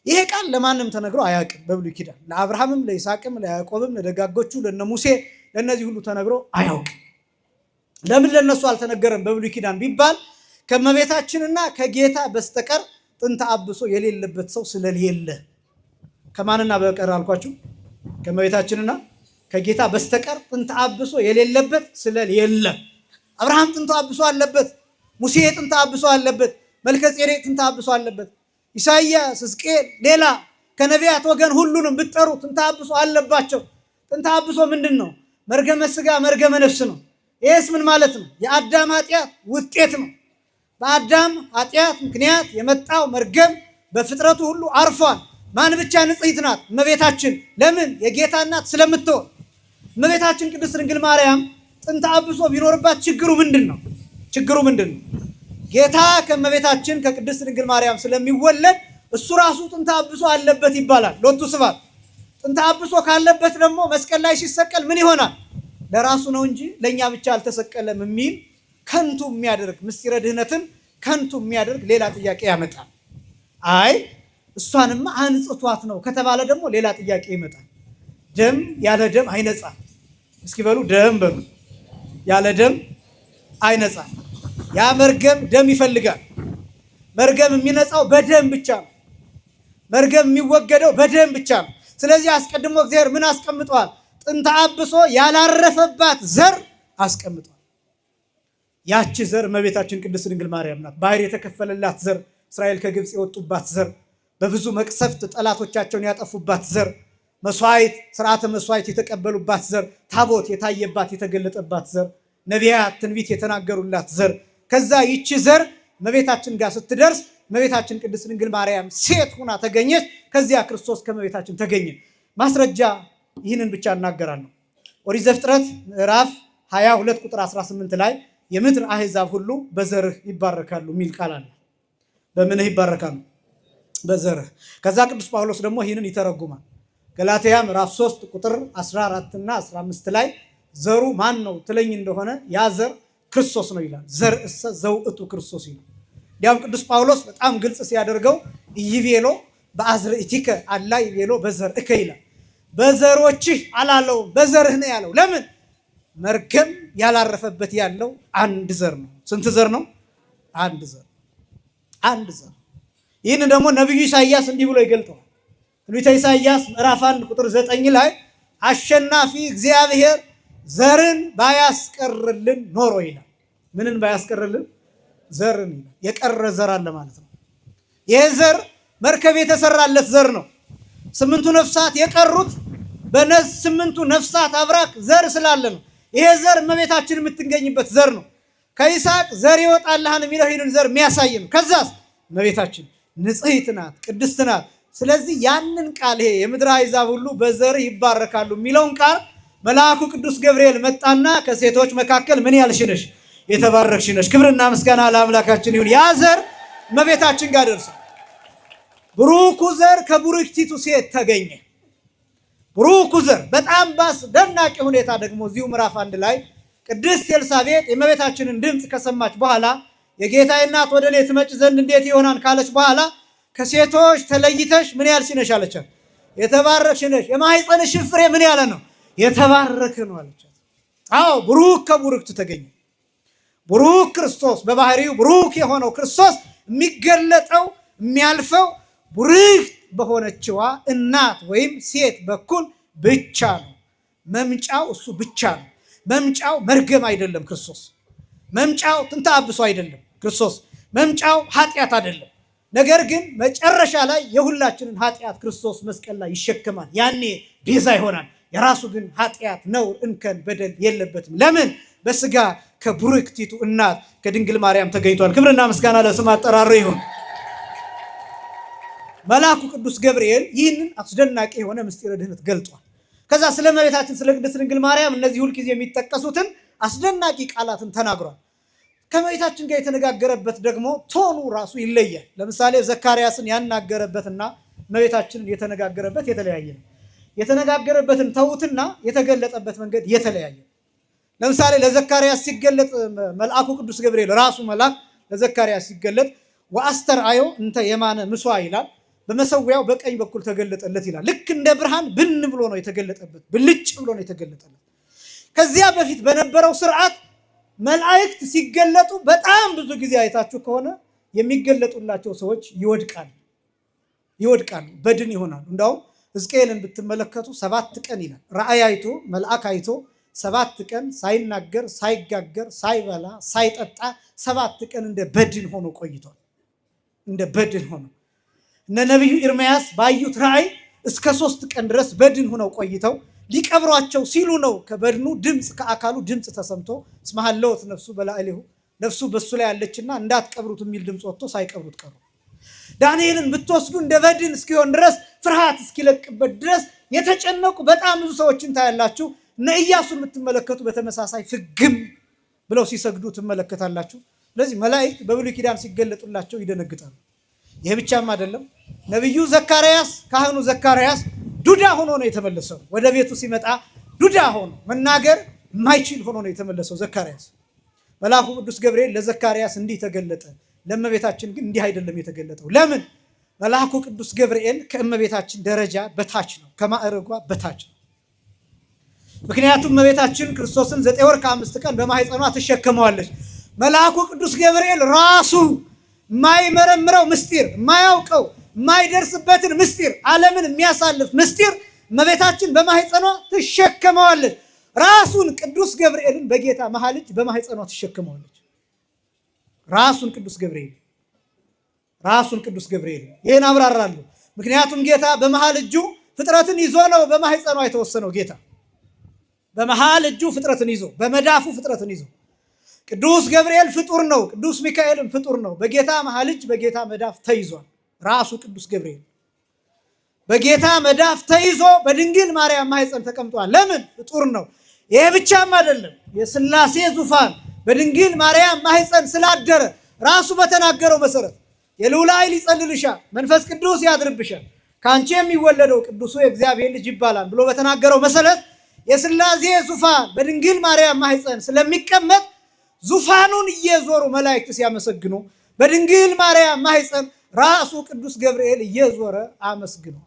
ይሄ ቃል ለማንም ተነግሮ አያውቅም በብሉይ ኪዳን። ለአብርሃምም፣ ለይስሐቅም፣ ለያዕቆብም፣ ለደጋጎቹ ለነ ሙሴ ለእነዚህ ሁሉ ተነግሮ አያውቅም። ለምን ለነሱ አልተነገረም በብሉይ ኪዳን ቢባል ከእመቤታችንና ከጌታ በስተቀር ጥንተ አብሶ የሌለበት ሰው ስለሌለ። ከማንና በቀር አልኳችሁ? ከእመቤታችንና ከጌታ በስተቀር ጥንተ አብሶ የሌለበት ስለሌለ። አብርሃም ጥንተ አብሶ አለበት። ሙሴ ጥንተ አብሶ አለበት። መልከጼዴቅ ጥንተ አብሶ አለበት። ኢሳይያስ፣ ሕዝቅኤል፣ ሌላ ከነቢያት ወገን ሁሉንም ብትጠሩ ጥንተ አብሶ አለባቸው። ጥንተ አብሶ ምንድን ነው? መርገመ ሥጋ መርገመ ነፍስ ነው። ይህስ ምን ማለት ነው? የአዳም ኃጢአት ውጤት ነው። በአዳም ኃጢአት ምክንያት የመጣው መርገም በፍጥረቱ ሁሉ አርፏል። ማን ብቻ ንጽሕት ናት? እመቤታችን። ለምን? የጌታ እናት ስለምትሆን። እመቤታችን ቅድስት ድንግል ማርያም ጥንተ አብሶ ቢኖርባት ችግሩ ምንድን ነው? ችግሩ ምንድን ነው? ጌታ ከእመቤታችን ከቅድስት ድንግል ማርያም ስለሚወለድ እሱ ራሱ ጥንተ አብሶ አለበት ይባላል። ሎቱ ስብሐት። ጥንተ አብሶ ካለበት ደግሞ መስቀል ላይ ሲሰቀል ምን ይሆናል? ለራሱ ነው እንጂ ለእኛ ብቻ አልተሰቀለም የሚል ከንቱ የሚያደርግ ምስጢረ ድህነትን ከንቱ የሚያደርግ ሌላ ጥያቄ ያመጣል። አይ እሷንማ አንጽቷት ነው ከተባለ ደግሞ ሌላ ጥያቄ ይመጣል። ደም ያለ ደም አይነጻም። እስኪ በሉ ደም በሉ። ያለ ደም አይነጻም። ያ መርገም ደም ይፈልጋል። መርገም የሚነጻው በደም ብቻ ነው። መርገም የሚወገደው በደም ብቻ ነው። ስለዚህ አስቀድሞ እግዚአብሔር ምን አስቀምጧል? ጥንተ አብሶ ያላረፈባት ዘር አስቀምጧል። ያቺ ዘር እመቤታችን ቅድስት ድንግል ማርያም ናት። ባህር የተከፈለላት ዘር፣ እስራኤል ከግብፅ የወጡባት ዘር፣ በብዙ መቅሰፍት ጠላቶቻቸውን ያጠፉባት ዘር፣ መስዋዕት ስርዓተ መስዋዕት የተቀበሉባት ዘር፣ ታቦት የታየባት የተገለጠባት ዘር፣ ነቢያት ትንቢት የተናገሩላት ዘር። ከዛ ይቺ ዘር እመቤታችን ጋር ስትደርስ እመቤታችን ቅድስት ድንግል ማርያም ሴት ሁና ተገኘች። ከዚያ ክርስቶስ ከእመቤታችን ተገኘ። ማስረጃ ይህንን ብቻ እናገራለሁ። ኦሪት ዘፍጥረት ምዕራፍ 22 ቁጥር 18 ላይ የምድር አሕዛብ ሁሉ በዘርህ ይባረካሉ የሚል ቃል አለ። በምንህ ይባረካሉ? በዘርህ። ከዛ ቅዱስ ጳውሎስ ደግሞ ይህንን ይተረጉማል። ገላትያ ምዕራፍ 3 ቁጥር 14 እና 15 ላይ ዘሩ ማን ነው ትለኝ እንደሆነ ያ ዘር ክርስቶስ ነው ይላል። ዘር እሰ ዘውእቱ ክርስቶስ ይላል። እንዲያውም ቅዱስ ጳውሎስ በጣም ግልጽ ሲያደርገው ይቤሎ በአዝርእቲከ አላ ይቤሎ በዘርእከ ይላል። በዘሮችህ አላለውም፣ በዘርህ ነው ያለው። ለምን? መርገም ያላረፈበት ያለው አንድ ዘር ነው። ስንት ዘር ነው? አንድ ዘር። አንድ ዘር። ይህን ደግሞ ነቢዩ ኢሳይያስ እንዲህ ብሎ ይገልጠዋል። ትንቢተ ኢሳይያስ ምዕራፍ 1 ቁጥር 9 ላይ አሸናፊ እግዚአብሔር ዘርን ባያስቀርልን ኖሮ ይላል። ምንን ባያስቀርልን? ዘርን ይላል። የቀረ ዘር አለ ማለት ነው። ይህ ዘር መርከብ የተሰራለት ዘር ነው። 8ቱ ነፍሳት የቀሩት በ8ቱ ነፍሳት አብራክ ዘር ስላለ ነው። ይሄ ዘር እመቤታችን የምትገኝበት ዘር ነው። ከይስሐቅ ዘር ይወጣልሃል የሚለው ይህንን ዘር የሚያሳይ ነው። ከዛስ እመቤታችን ንጽሕት ናት፣ ቅድስት ናት። ስለዚህ ያንን ቃል ይሄ የምድር አሕዛብ ሁሉ በዘርህ ይባረካሉ የሚለውን ቃል መልአኩ ቅዱስ ገብርኤል መጣና ከሴቶች መካከል ምን ያልሽ ነሽ? የተባረክሽ ነሽ። ክብርና ምስጋና ለአምላካችን ይሁን። ያ ዘር እመቤታችን ጋር ደርሶ ብሩኩ ዘር ከብሩክቲቱ ሴት ተገኘ። ብሩኩ ዘር በጣም በአስደናቂ ሁኔታ ደግሞ እዚሁ ምዕራፍ 1 ላይ ቅድስት ኤልሳቤጥ የእመቤታችንን ድምፅ ከሰማች በኋላ የጌታዬ እናት ወደ እኔ ትመጭ ዘንድ እንዴት ይሆናል ካለች በኋላ ከሴቶች ተለይተሽ ምን ያልሽ ነሽ አለቻት? የተባረክሽ ነሽ። የማኅፀንሽ ፍሬ ምን ያለ ነው? የተባረከ ነው አለቻት። አዎ ብሩክ ከቡሩክት ተገኘ። ብሩክ ክርስቶስ በባህሪው ብሩክ የሆነው ክርስቶስ የሚገለጠው የሚያልፈው ብሩክ በሆነችዋ እናት ወይም ሴት በኩል ብቻ ነው። መምጫው እሱ ብቻ ነው። መምጫው መርገም አይደለም። ክርስቶስ መምጫው ትንታ አብሶ አይደለም። ክርስቶስ መምጫው ኃጢአት አይደለም። ነገር ግን መጨረሻ ላይ የሁላችንን ኃጢአት ክርስቶስ መስቀል ላይ ይሸከማል። ያኔ ቤዛ ይሆናል። የራሱ ግን ኃጢአት፣ ነውር፣ እንከን፣ በደል የለበትም። ለምን? በስጋ ከብሩክቲቱ እናት ከድንግል ማርያም ተገኝቷል። ክብርና ምስጋና ለስም አጠራሩ ይሁን። መልአኩ ቅዱስ ገብርኤል ይህንን አስደናቂ የሆነ ምስጢረ ድህነት ገልጧል። ከዛ ስለ እመቤታችን ስለ ቅድስት ድንግል ማርያም እነዚህ ሁልጊዜ የሚጠቀሱትን አስደናቂ ቃላትን ተናግሯል። ከእመቤታችን ጋር የተነጋገረበት ደግሞ ቶኑ ራሱ ይለያል። ለምሳሌ ዘካርያስን ያናገረበትና እመቤታችንን የተነጋገረበት የተለያየ ነው። የተነጋገረበትን ተውትና የተገለጠበት መንገድ የተለያየ። ለምሳሌ ለዘካርያስ ሲገለጥ መልአኩ ቅዱስ ገብርኤል ራሱ መልአክ ለዘካርያስ ሲገለጥ ወአስተርአዮ እንተ የማነ ምስዋ ይላል። በመሰዊያው በቀኝ በኩል ተገለጠለት ይላል። ልክ እንደ ብርሃን ብን ብሎ ነው የተገለጠበት፣ ብልጭ ብሎ ነው የተገለጠለት። ከዚያ በፊት በነበረው ስርዓት መላእክት ሲገለጡ በጣም ብዙ ጊዜ አይታችሁ ከሆነ የሚገለጡላቸው ሰዎች ይወድቃሉ፣ በድን ይሆናሉ። እንዳውም ሕዝቅኤልን ብትመለከቱ 7 ቀን ይላል ራእይ አይቶ መልአክ አይቶ 7 ቀን ሳይናገር ሳይጋገር ሳይበላ ሳይጠጣ 7 ቀን እንደ በድን ሆኖ ቆይቷል። እንደ በድን ሆኖ እነ ነቢዩ ኤርምያስ ባዩት ራእይ እስከ 3 ቀን ድረስ በድን ሆነው ቆይተው ሊቀብሯቸው ሲሉ ነው ከበድኑ ድምፅ ከአካሉ ድምፅ ተሰምቶ እስመ ሀለወት ነፍሱ በላዕሌሁ ነፍሱ በሱ ላይ ያለችና እንዳትቀብሩት የሚል ድምፅ ወጥቶ ሳይቀብሩት ቀሩ። ዳንኤልን ብትወስዱ እንደ በድን እስኪሆን ድረስ ፍርሃት እስኪለቅበት ድረስ የተጨነቁ በጣም ብዙ ሰዎችን ታያላችሁ። እነ ኢያሱን የምትመለከቱ በተመሳሳይ ፍግም ብለው ሲሰግዱ ትመለከታላችሁ። ስለዚህ መላእክት በብሉይ ኪዳን ሲገለጡላቸው ይደነግጣሉ። ይህ ብቻም አይደለም። ነቢዩ ዘካርያስ ካህኑ ዘካርያስ ዱዳ ሆኖ ነው የተመለሰው። ወደ ቤቱ ሲመጣ ዱዳ ሆኖ መናገር የማይችል ሆኖ ነው የተመለሰው ዘካርያስ። መልአኩ ቅዱስ ገብርኤል ለዘካርያስ እንዲህ ተገለጠ፣ ለእመቤታችን ግን እንዲህ አይደለም የተገለጠው። ለምን? መልአኩ ቅዱስ ገብርኤል ከእመቤታችን ደረጃ በታች ነው፣ ከማዕረጓ በታች ነው። ምክንያቱም እመቤታችን ክርስቶስን 9 ወር ከ5 ቀን በማህፀኗ ትሸከመዋለች። መልአኩ ቅዱስ ገብርኤል ራሱ የማይመረምረው ምስጢር፣ የማያውቀው የማይደርስበትን ምስጢር፣ ዓለምን የሚያሳልፍ ምስጢር እመቤታችን በማህፀኗ ትሸከመዋለች። ራሱን ቅዱስ ገብርኤልን በጌታ መሃል እጅ በማህፀኗ ትሸከመዋለች። ራሱን ቅዱስ ገብርኤል ይህን አብራራለሁ። ምክንያቱም ጌታ በመሃል እጁ ፍጥረትን ይዞ ነው በማህፀኗ የተወሰነው። ጌታ በመሃል እጁ ፍጥረትን ይዞ በመዳፉ ፍጥረትን ይዞ፣ ቅዱስ ገብርኤል ፍጡር ነው፣ ቅዱስ ሚካኤልም ፍጡር ነው። በጌታ መሃል እጅ በጌታ መዳፍ ተይዟል። ራሱ ቅዱስ ገብርኤል በጌታ መዳፍ ተይዞ በድንግል ማርያም ማህፀን ተቀምጧል። ለምን? ፍጡር ነው። ይሄ ብቻም አይደለም። የሥላሴ ዙፋን በድንግል ማርያም ማህፀን ስላደረ ራሱ በተናገረው መሰረት የልዑል ኃይል ይጸልልሻል፣ መንፈስ ቅዱስ ያድርብሻል፣ ከአንቺ የሚወለደው ቅዱሱ የእግዚአብሔር ልጅ ይባላል ብሎ በተናገረው መሰረት የሥላሴ ዙፋን በድንግል ማርያም ማህፀን ስለሚቀመጥ ዙፋኑን እየዞሩ መላእክት ሲያመሰግኑ በድንግል ማርያም ማህፀን ራሱ ቅዱስ ገብርኤል እየዞረ አመስግኗል።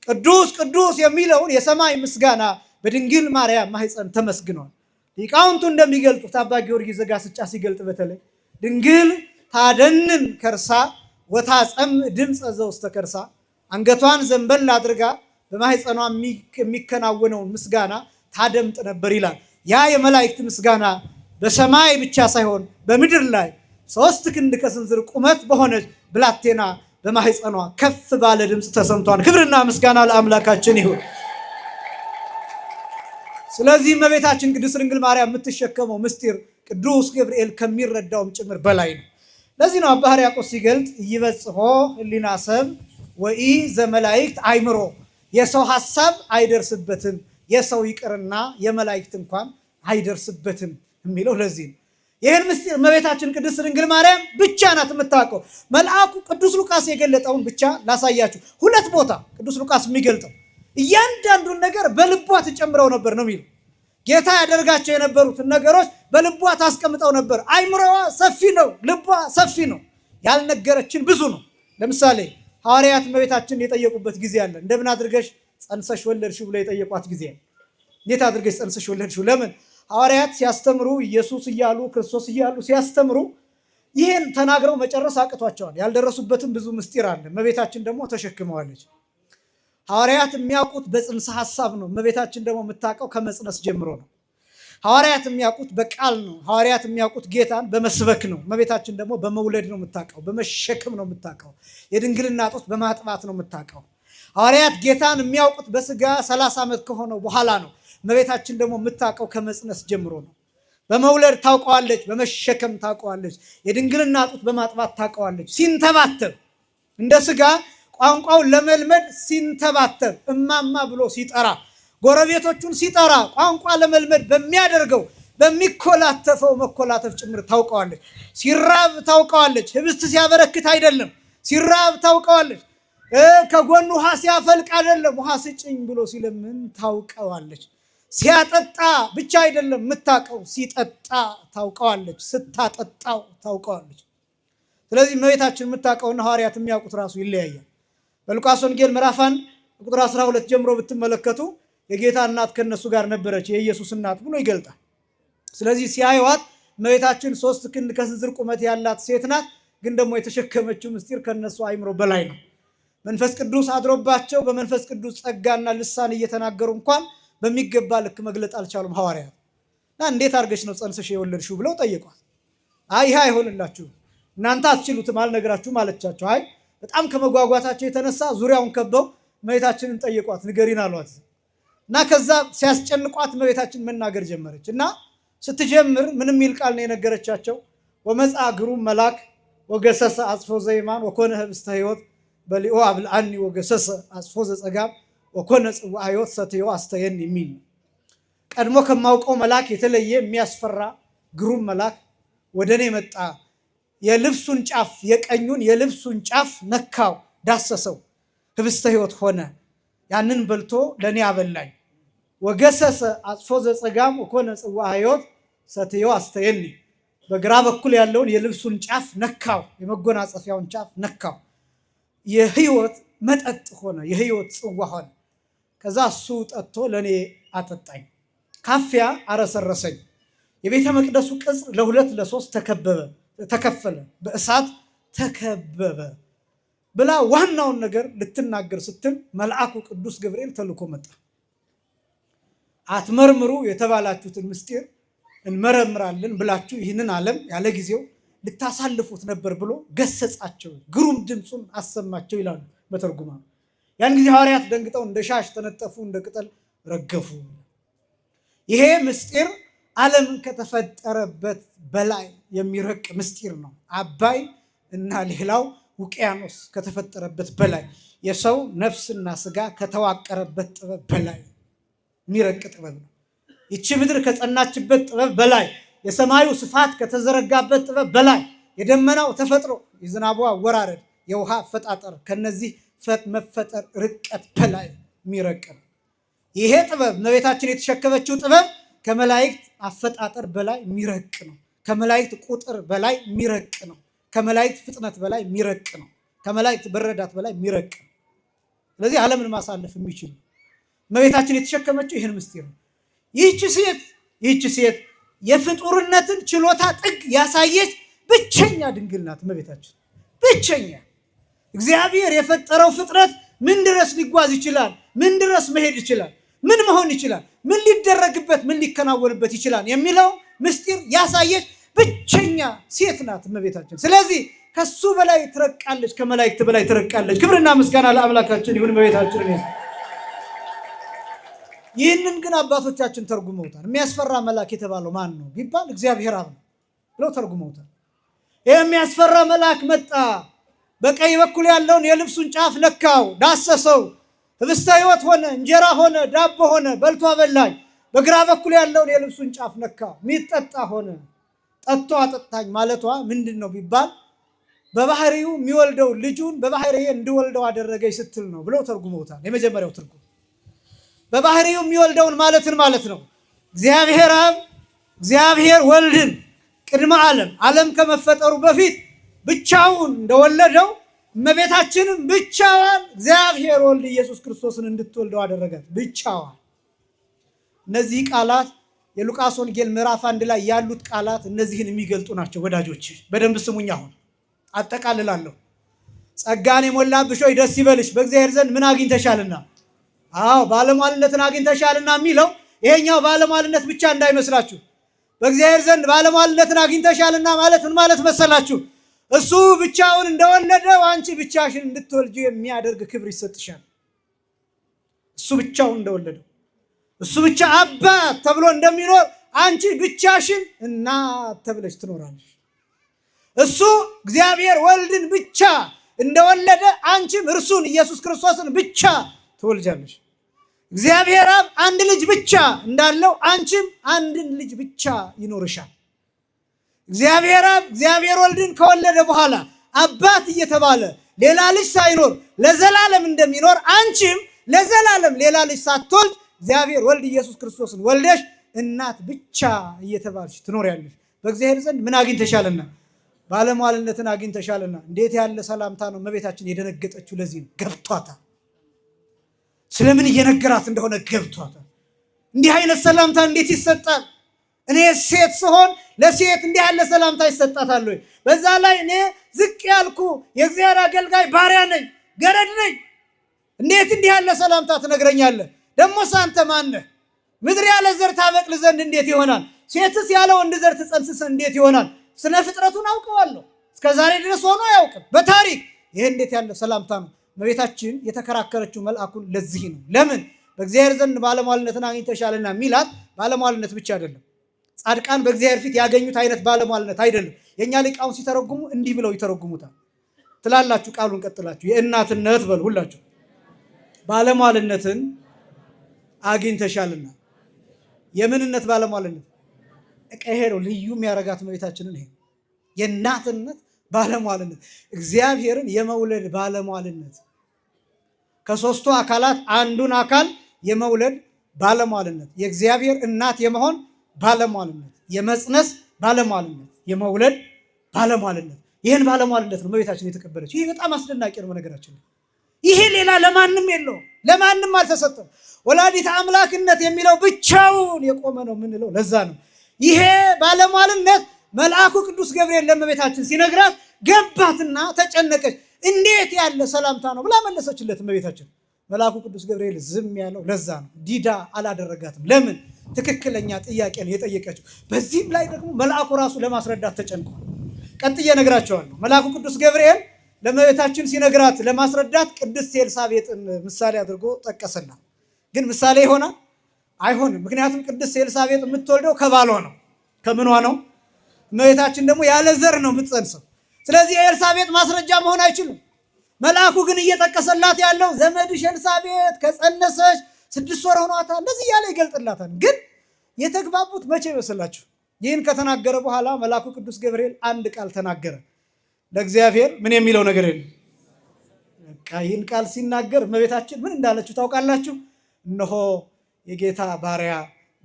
ቅዱስ ቅዱስ የሚለውን የሰማይ ምስጋና በድንግል ማርያም ማህፀን ተመስግኗል። ሊቃውንቱ እንደሚገልጡት አባ ጊዮርጊስ ዘጋስጫ ሲገልጥ በተለይ ድንግል ታደንን ከርሳ ወታጸም ድምፀ ዘውስተ ከርሳ፣ አንገቷን ዘንበል አድርጋ በማህፀኗ የሚከናወነውን ምስጋና ታደምጥ ነበር ይላል። ያ የመላእክት ምስጋና በሰማይ ብቻ ሳይሆን በምድር ላይ 3 ክንድ ከስንዝር ቁመት በሆነች ብላቴና በማህፀኗ ከፍ ባለ ድምፅ ተሰምቷል። ክብርና ምስጋና ለአምላካችን ይሁን። ስለዚህ እመቤታችን ቅድስት ድንግል ማርያም የምትሸከመው ምስጢር ቅዱስ ገብርኤል ከሚረዳውም ጭምር በላይ ነው። ለዚህ ነው አባ ሕርያቆስ ሲገልጥ ይበጽሖ ህሊና ሰብ ወኢ ዘመላእክት አይምሮ፣ የሰው ሐሳብ አይደርስበትም፣ የሰው ይቅርና የመላእክት እንኳን አይደርስበትም የሚለው ለዚህ ነው። ይህን ምስጢር እመቤታችን ቅድስት ድንግል ማርያም ብቻ ናት የምታውቀው። መልአኩ ቅዱስ ሉቃስ የገለጠውን ብቻ ላሳያችሁ። 2 ቦታ ቅዱስ ሉቃስ የሚገልጠው እያንዳንዱን ነገር በልቧ ትጨምረው ነበር ነው የሚለው። ጌታ ያደርጋቸው የነበሩትን ነገሮች በልቧ ታስቀምጠው ነበር። አይምሮዋ ሰፊ ነው፣ ልቧ ሰፊ ነው። ያልነገረችን ብዙ ነው። ለምሳሌ ሐዋርያት እመቤታችን የጠየቁበት ጊዜ አለ። እንደምን አድርገሽ ጸንሰሽ ወለድሽ ብሎ የጠየቋት ጊዜ አለ። እንዴት አድርገሽ ጸንሰሽ ወለድሽው? ለምን? ሐዋርያት ሲያስተምሩ ኢየሱስ እያሉ ክርስቶስ እያሉ ሲያስተምሩ ይሄን ተናግረው መጨረስ አቅቷቸዋል። ያልደረሱበትም ብዙ ምስጢር አለ። እመቤታችን ደግሞ ተሸክመዋለች። ሐዋርያት የሚያውቁት በጽንሰ ሐሳብ ነው። እመቤታችን ደግሞ የምታውቀው ከመጽነስ ጀምሮ ነው። ሐዋርያት የሚያውቁት በቃል ነው። ሐዋርያት የሚያውቁት ጌታን በመስበክ ነው። እመቤታችን ደግሞ በመውለድ ነው የምታውቀው፣ በመሸከም ነው የምታውቀው፣ የድንግልና ጡት በማጥባት ነው የምታውቀው። ሐዋርያት ጌታን የሚያውቁት በስጋ 30 ዓመት ከሆነው በኋላ ነው። እመቤታችን ደግሞ የምታውቀው ከመጽነስ ጀምሮ ነው። በመውለድ ታውቀዋለች፣ በመሸከም ታውቀዋለች፣ የድንግልና ጡት በማጥባት ታውቀዋለች። ሲንተባተብ እንደ ስጋ ቋንቋውን ለመልመድ ሲንተባተብ እማማ ብሎ ሲጠራ ጎረቤቶቹን ሲጠራ ቋንቋ ለመልመድ በሚያደርገው በሚኮላተፈው መኮላተፍ ጭምር ታውቀዋለች። ሲራብ ታውቀዋለች። ህብስት ሲያበረክት አይደለም፣ ሲራብ ታውቀዋለች። ከጎኑ ውሃ ሲያፈልቅ አይደለም፣ ውሃ ስጭኝ ብሎ ሲለምን ታውቀዋለች። ሲያጠጣ ብቻ አይደለም የምታውቀው፣ ሲጠጣ ታውቀዋለች፣ ስታጠጣው ታውቀዋለች። ስለዚህ እመቤታችን የምታውቀውና ሐዋርያት የሚያውቁት ራሱ ይለያያል። በሉቃስ ወንጌል ምዕራፍ 1 ቁጥር 12 ጀምሮ ብትመለከቱ የጌታ እናት ከነሱ ጋር ነበረች፣ የኢየሱስ እናት ብሎ ይገልጣል። ስለዚህ ሲያዩዋት እመቤታችን 3 ክንድ ከስንዝር ቁመት ያላት ሴት ናት። ግን ደግሞ የተሸከመችው ምስጢር ከነሱ አይምሮ በላይ ነው። መንፈስ ቅዱስ አድሮባቸው በመንፈስ ቅዱስ ጸጋና ልሳን እየተናገሩ እንኳን በሚገባ ልክ መግለጥ አልቻሉም ሐዋርያት። እና እንዴት አድርገሽ ነው ጸንሰሽ የወለድሽው ብለው ጠየቋት። አይ ይሄ አይሆንላችሁም፣ እናንተ አትችሉትም አልነግራችሁም አለቻቸው። አይ በጣም ከመጓጓታቸው የተነሳ ዙሪያውን ከበው እመቤታችንን ጠየቋት፣ ንገሪን አሏት። እና ከዛ ሲያስጨንቋት እመቤታችን መናገር ጀመረች። እና ስትጀምር ምንም የሚል ቃል ነው የነገረቻቸው። ወመጽአ ግሩም መልአክ ወገሰሰ አጽፎ ዘይማን ወኮነ ህብስተ ሕይወት በሊኦ አብልዓኒ ወገሰሰ አጽፎ ዘጸጋም ወኮነ ጽዋዕ ሕይወት ሰትዮ አስተየን የሚል ቀድሞ ከማውቀው መልአክ የተለየ የሚያስፈራ ግሩም መልአክ ወደ እኔ መጣ። የልብሱን ጫፍ የቀኙን የልብሱን ጫፍ ነካው፣ ዳሰሰው፣ ህብስተ ሕይወት ሆነ። ያንን በልቶ ለእኔ አበላኝ። ወገሰሰ አጽፎ ዘጸጋም ወኮነ ጽዋዕ ሕይወት ሰትዮ አስተየኒ። በግራ በኩል ያለውን የልብሱን ጫፍ ነካው፣ የመጎናጸፊያውን ጫፍ ነካው። የህይወት መጠጥ ሆነ፣ የህይወት ጽዋ ሆነ። ከዛ እሱ ጠጥቶ ለእኔ አጠጣኝ። ካፊያ አረሰረሰኝ። የቤተ መቅደሱ ቅጽር ለ2 ለ3 ተከፈለ፣ በእሳት ተከበበ ብላ ዋናውን ነገር ልትናገር ስትል መልአኩ ቅዱስ ገብርኤል ተልኮ መጣ። አትመርምሩ የተባላችሁትን ምስጢር እንመረምራለን ብላችሁ ይህንን ዓለም ያለ ጊዜው ልታሳልፉት ነበር ብሎ ገሰጻቸው፣ ግሩም ድምፁን አሰማቸው ይላሉ በተርጉማ። ያን ጊዜ ሐዋርያት ደንግጠው እንደ ሻሽ ተነጠፉ፣ እንደ ቅጠል ረገፉ። ይሄ ምስጢር ዓለም ከተፈጠረበት በላይ የሚረቅ ምስጢር ነው። አባይ እና ሌላው ውቅያኖስ ከተፈጠረበት በላይ፣ የሰው ነፍስና ስጋ ከተዋቀረበት ጥበብ በላይ የሚረቅ ጥበብ ነው። ይቺ ምድር ከጸናችበት ጥበብ በላይ፣ የሰማዩ ስፋት ከተዘረጋበት ጥበብ በላይ፣ የደመናው ተፈጥሮ፣ የዝናቡ አወራረድ፣ የውሃ አፈጣጠር ከነዚህ መፈጠር ርቀት በላይ የሚረቅ ነው። ይሄ ጥበብ እመቤታችን የተሸከመችው ጥበብ ከመላእክት አፈጣጠር በላይ የሚረቅ ነው። ከመላእክት ቁጥር በላይ የሚረቅ ነው። ከመላእክት ፍጥነት በላይ የሚረቅ ነው። ከመላእክት በረዳት በላይ የሚረቅ ነው። ስለዚህ ዓለምን ማሳለፍ የሚችል እመቤታችን የተሸከመችው ይህን ምስጢር ነው። ይህች ሴት የፍጡርነትን ችሎታ ጥግ ያሳየች ብቸኛ ድንግል ናት። እመቤታችን ብቸኛ። እግዚአብሔር የፈጠረው ፍጥረት ምን ድረስ ሊጓዝ ይችላል? ምን ድረስ መሄድ ይችላል? ምን መሆን ይችላል? ምን ሊደረግበት፣ ምን ሊከናወንበት ይችላል የሚለው ምስጢር ያሳየች ብቸኛ ሴት ናት እመቤታችን። ስለዚህ ከሱ በላይ ትረቃለች፣ ከመላእክት በላይ ትረቃለች። ክብርና ምስጋና ለአምላካችን ይሁን። እመቤታችን ይህንን ግን አባቶቻችን ተርጉመውታል። የሚያስፈራ መልአክ የተባለው ማን ነው ቢባል እግዚአብሔር አብ ነው ብለው ተርጉመውታል። ይህ የሚያስፈራ መልአክ መጣ፣ በቀኝ በኩል ያለውን የልብሱን ጫፍ ነካው፣ ዳሰሰው፣ ህብስተ ሕይወት ሆነ፣ እንጀራ ሆነ፣ ዳቦ ሆነ፣ በልቶ አበላኝ። በግራ በኩል ያለውን የልብሱን ጫፍ ነካ፣ ሚጠጣ ሆነ። ጠጥቶ አጠጣኝ ማለቷ ምንድን ነው ቢባል በባህሪው የሚወልደው ልጁን በባህሪዬ እንዲወልደው አደረገኝ ስትል ነው ብለው ተርጉመውታል። የመጀመሪያው ትርጉም በባህሪው የሚወልደውን ማለት ነው። እግዚአብሔር አብ እግዚአብሔር ወልድን ቅድመ ዓለም ከመፈጠሩ በፊት ብቻውን እንደወለደው እመቤታችንም ብቻዋን እግዚአብሔር ወልድ ኢየሱስ ክርስቶስን እንድትወልደው አደረጋት። ብቻዋን እነዚህ ቃላት የሉቃስ ወንጌል ምዕራፍ 1 ላይ ያሉት ቃላት እነዚህን የሚገልጡ ናቸው። ወዳጆች በደንብ ስሙኝ። አሁን አጠቃልላለሁ። ጸጋን የሞላብሽ ሆይ ደስ ይበልሽ በእግዚአብሔር ዘንድ ምን አግኝተሻልና? አዎ ባለሟልነትን አግኝተሻልና የሚለው ይሄኛው ባለሟልነት ብቻ እንዳይመስላችሁ። በእግዚአብሔር ዘንድ ባለሟልነትን አግኝተሻልና ማለት ምን ማለት መሰላችሁ? እሱ ብቻውን እንደወለደው አንቺ ብቻሽን እንድትወልጂ የሚያደርግ ክብር ይሰጥሻል። እሱ ብቻውን እንደወለደው እሱ ብቻ አባት ተብሎ እንደሚኖር አንቺ ብቻሽን እናት ተብለሽ ትኖራለሽ። እሱ እግዚአብሔር ወልድን ብቻ እንደወለደ አንቺም እርሱን ኢየሱስ ክርስቶስን ብቻ ትወልጃለሽ። እግዚአብሔር አብ አንድ ልጅ ብቻ እንዳለው አንቺም አንድን ልጅ ብቻ ይኖርሻል። እግዚአብሔር አብ እግዚአብሔር ወልድን ከወለደ በኋላ አባት እየተባለ ሌላ ልጅ ሳይኖር ለዘላለም እንደሚኖር አንቺም ለዘላለም ሌላ ልጅ ሳትወልድ እግዚአብሔር ወልድ ኢየሱስ ክርስቶስን ወልደሽ እናት ብቻ እየተባልሽ ትኖሪያለሽ። በእግዚአብሔር ዘንድ ምን አግኝተሻልና? ባለሟልነትን አግኝተሻልና። እንዴት ያለ ሰላምታ ነው! እመቤታችን የደነገጠችው ለዚህ ነው። ገብቷታል። ስለምን እየነገራት እንደሆነ ገብቷታል። እንዲህ አይነት ሰላምታ እንዴት ይሰጣል? እኔ ሴት ስሆን ለሴት እንዲህ ያለ ሰላምታ ይሰጣታል ወይ? በዛ ላይ እኔ ዝቅ ያልኩ የእግዚአብሔር አገልጋይ ባሪያ ነኝ፣ ገረድ ነኝ። እንዴት እንዲህ ያለ ሰላምታ ትነግረኛለህ? ደሞስ አንተ ማነህ? ምድር ያለ ዘር ታበቅል ዘንድ እንዴት ይሆናል? ሴትስ ያለ ወንድ ዘር ትጸንስ እንዴት ይሆናል? ስነ ፍጥረቱን አውቀዋለሁ፣ እስከ ዛሬ ድረስ ሆኖ አያውቅም በታሪክ። ይሄ እንዴት ያለ ሰላምታ ነው? እመቤታችን የተከራከረችው መልአኩን ለዚህ ነው። ለምን? በእግዚአብሔር ዘንድ ባለሟልነትን አግኝተሻልና የሚላት ባለሟልነት ብቻ አይደለም። ጻድቃን በእግዚአብሔር ፊት ያገኙት አይነት ባለሟልነት አይደለም። የእኛ ሊቃውን ሲተረጉሙ እንዲህ ብለው ይተረጉሙታል። ትላላችሁ፣ ቃሉን ቀጥላችሁ የእናትነት በሉ ሁላችሁ። ባለሟልነትን አግኝተሻልና። የምንነት ባለሟልነት ይሄ ነው ልዩ የሚያረጋት እመቤታችንን። ይሄ የእናትነት ባለሟልነት፣ እግዚአብሔርን የመውለድ ባለሟልነት፣ ከሶስቱ አካላት አንዱን አካል የመውለድ ባለሟልነት፣ የእግዚአብሔር እናት የመሆን ባለሟልነት፣ የመጽነስ ባለሟልነት፣ የመውለድ ባለሟልነት። ይህን ባለሟልነት ነው እመቤታችን የተቀበለች። ይህ በጣም አስደናቂ ነው። ነገራችን ይሄ ሌላ ለማንም የለውም፣ ለማንም አልተሰጠም። ወላዲተ አምላክነት የሚለው ብቻውን የቆመ ነው የምንለው ለዛ ነው። ይሄ ባለሟልነት መልአኩ ቅዱስ ገብርኤል ለእመቤታችን ሲነግራት ገባትና ተጨነቀች። እንዴት ያለ ሰላምታ ነው ብላ መለሰችለት እመቤታችን። መልአኩ ቅዱስ ገብርኤል ዝም ያለው ለዛ ነው። ዲዳ አላደረጋትም። ለምን? ትክክለኛ ጥያቄ ነው የጠየቀችው። በዚህም ላይ ደግሞ መልአኩ ራሱ ለማስረዳት ተጨንቋል። ቀጥዬ እነግራቸዋለሁ። መልአኩ ቅዱስ ገብርኤል ለእመቤታችን ሲነግራት ለማስረዳት ቅድስት ኤልሳቤጥን ምሳሌ አድርጎ ጠቀሰላት። ግን ምሳሌ ይሆናል? አይሆንም። ምክንያቱም ቅድስት ኤልሳቤጥ የምትወልደው ከባሏ ነው። ከምኗ ነው? እመቤታችን ደግሞ ያለ ዘር ነው የምትጸንሰው። ስለዚህ የኤልሳቤጥ ማስረጃ መሆን አይችልም። መልአኩ ግን እየጠቀሰላት ያለው ዘመድሽ ኤልሳቤጥ ከጸነሰች 6 ወር ሆኗታል፣ እንደዚህ እያለ ይገልጥላታል። ግን የተግባቡት መቼ ይመስላችሁ? ይህን ከተናገረ በኋላ መልአኩ ቅዱስ ገብርኤል አንድ ቃል ተናገረ። ለእግዚአብሔር ምን የሚለው ነገር የለም። በቃ ይህን ቃል ሲናገር እመቤታችን ምን እንዳለችው ታውቃላችሁ? እነሆ የጌታ ባሪያ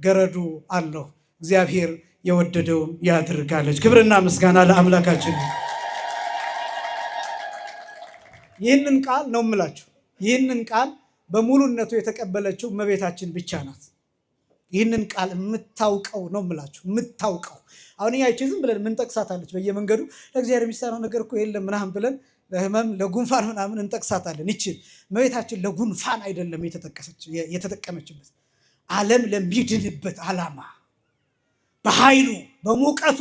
ገረዱ አለሁ፣ እግዚአብሔር የወደደውን ያድርጋለች። ክብርና ምስጋና ለአምላካችን። ይህንን ቃል ነው የምላችሁ። ይህንን ቃል በሙሉነቱ የተቀበለችው እመቤታችን ብቻ ናት። ይህንን ቃል የምታውቀው ነው የምላችሁ፣ የምታውቀው። አሁን ያቺ ዝም ብለን የምንጠቅሳታለች በየመንገዱ። ለእግዚአብሔር የሚሳነው ነገር እኮ የለም ምናምን ብለን ለህመም ለጉንፋን ምናምን እንጠቅሳታለን። ይችል እመቤታችን ለጉንፋን አይደለም የተጠቀመችበት፣ ዓለም ለሚድንበት ዓላማ በኃይሉ በሙቀቱ፣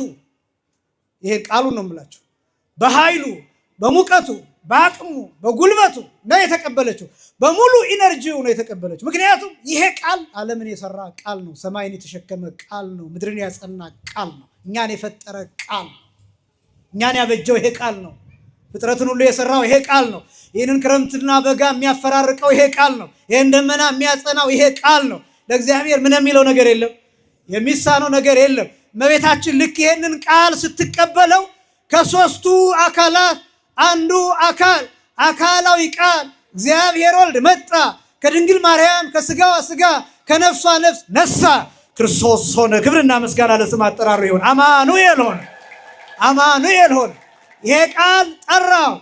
ይሄ ቃሉን ነው የምላችሁ፣ በኃይሉ በሙቀቱ በአቅሙ በጉልበቱ ነው የተቀበለችው። በሙሉ ኢነርጂው ነው የተቀበለችው። ምክንያቱም ይሄ ቃል ዓለምን የሰራ ቃል ነው፣ ሰማይን የተሸከመ ቃል ነው፣ ምድርን ያጸና ቃል ነው፣ እኛን የፈጠረ ቃል ነው፣ እኛን ያበጀው ይሄ ቃል ነው፣ ፍጥረትን ሁሉ የሰራው ይሄ ቃል ነው፣ ይህንን ክረምትና በጋ የሚያፈራርቀው ይሄ ቃል ነው፣ ይህን ደመና የሚያጸናው ይሄ ቃል ነው። ለእግዚአብሔር ምን የሚለው ነገር የለም፣ የሚሳነው ነገር የለም። እመቤታችን ልክ ይህንን ቃል ስትቀበለው ከሶስቱ አካላት አንዱ አካላዊ ቃል እግዚአብሔር ወልድ መጣ፣ ከድንግል ማርያም ከስጋዋ ስጋ ከነፍሷ ነፍስ ነሳ፣ ክርስቶስ ሆነ። ክብርና ምስጋና ለስም አጠራሩ ይሁን። አማኑኤል ሆነ፣ አማኑኤል ሆነ። ይሄ ቃል ጠራው፣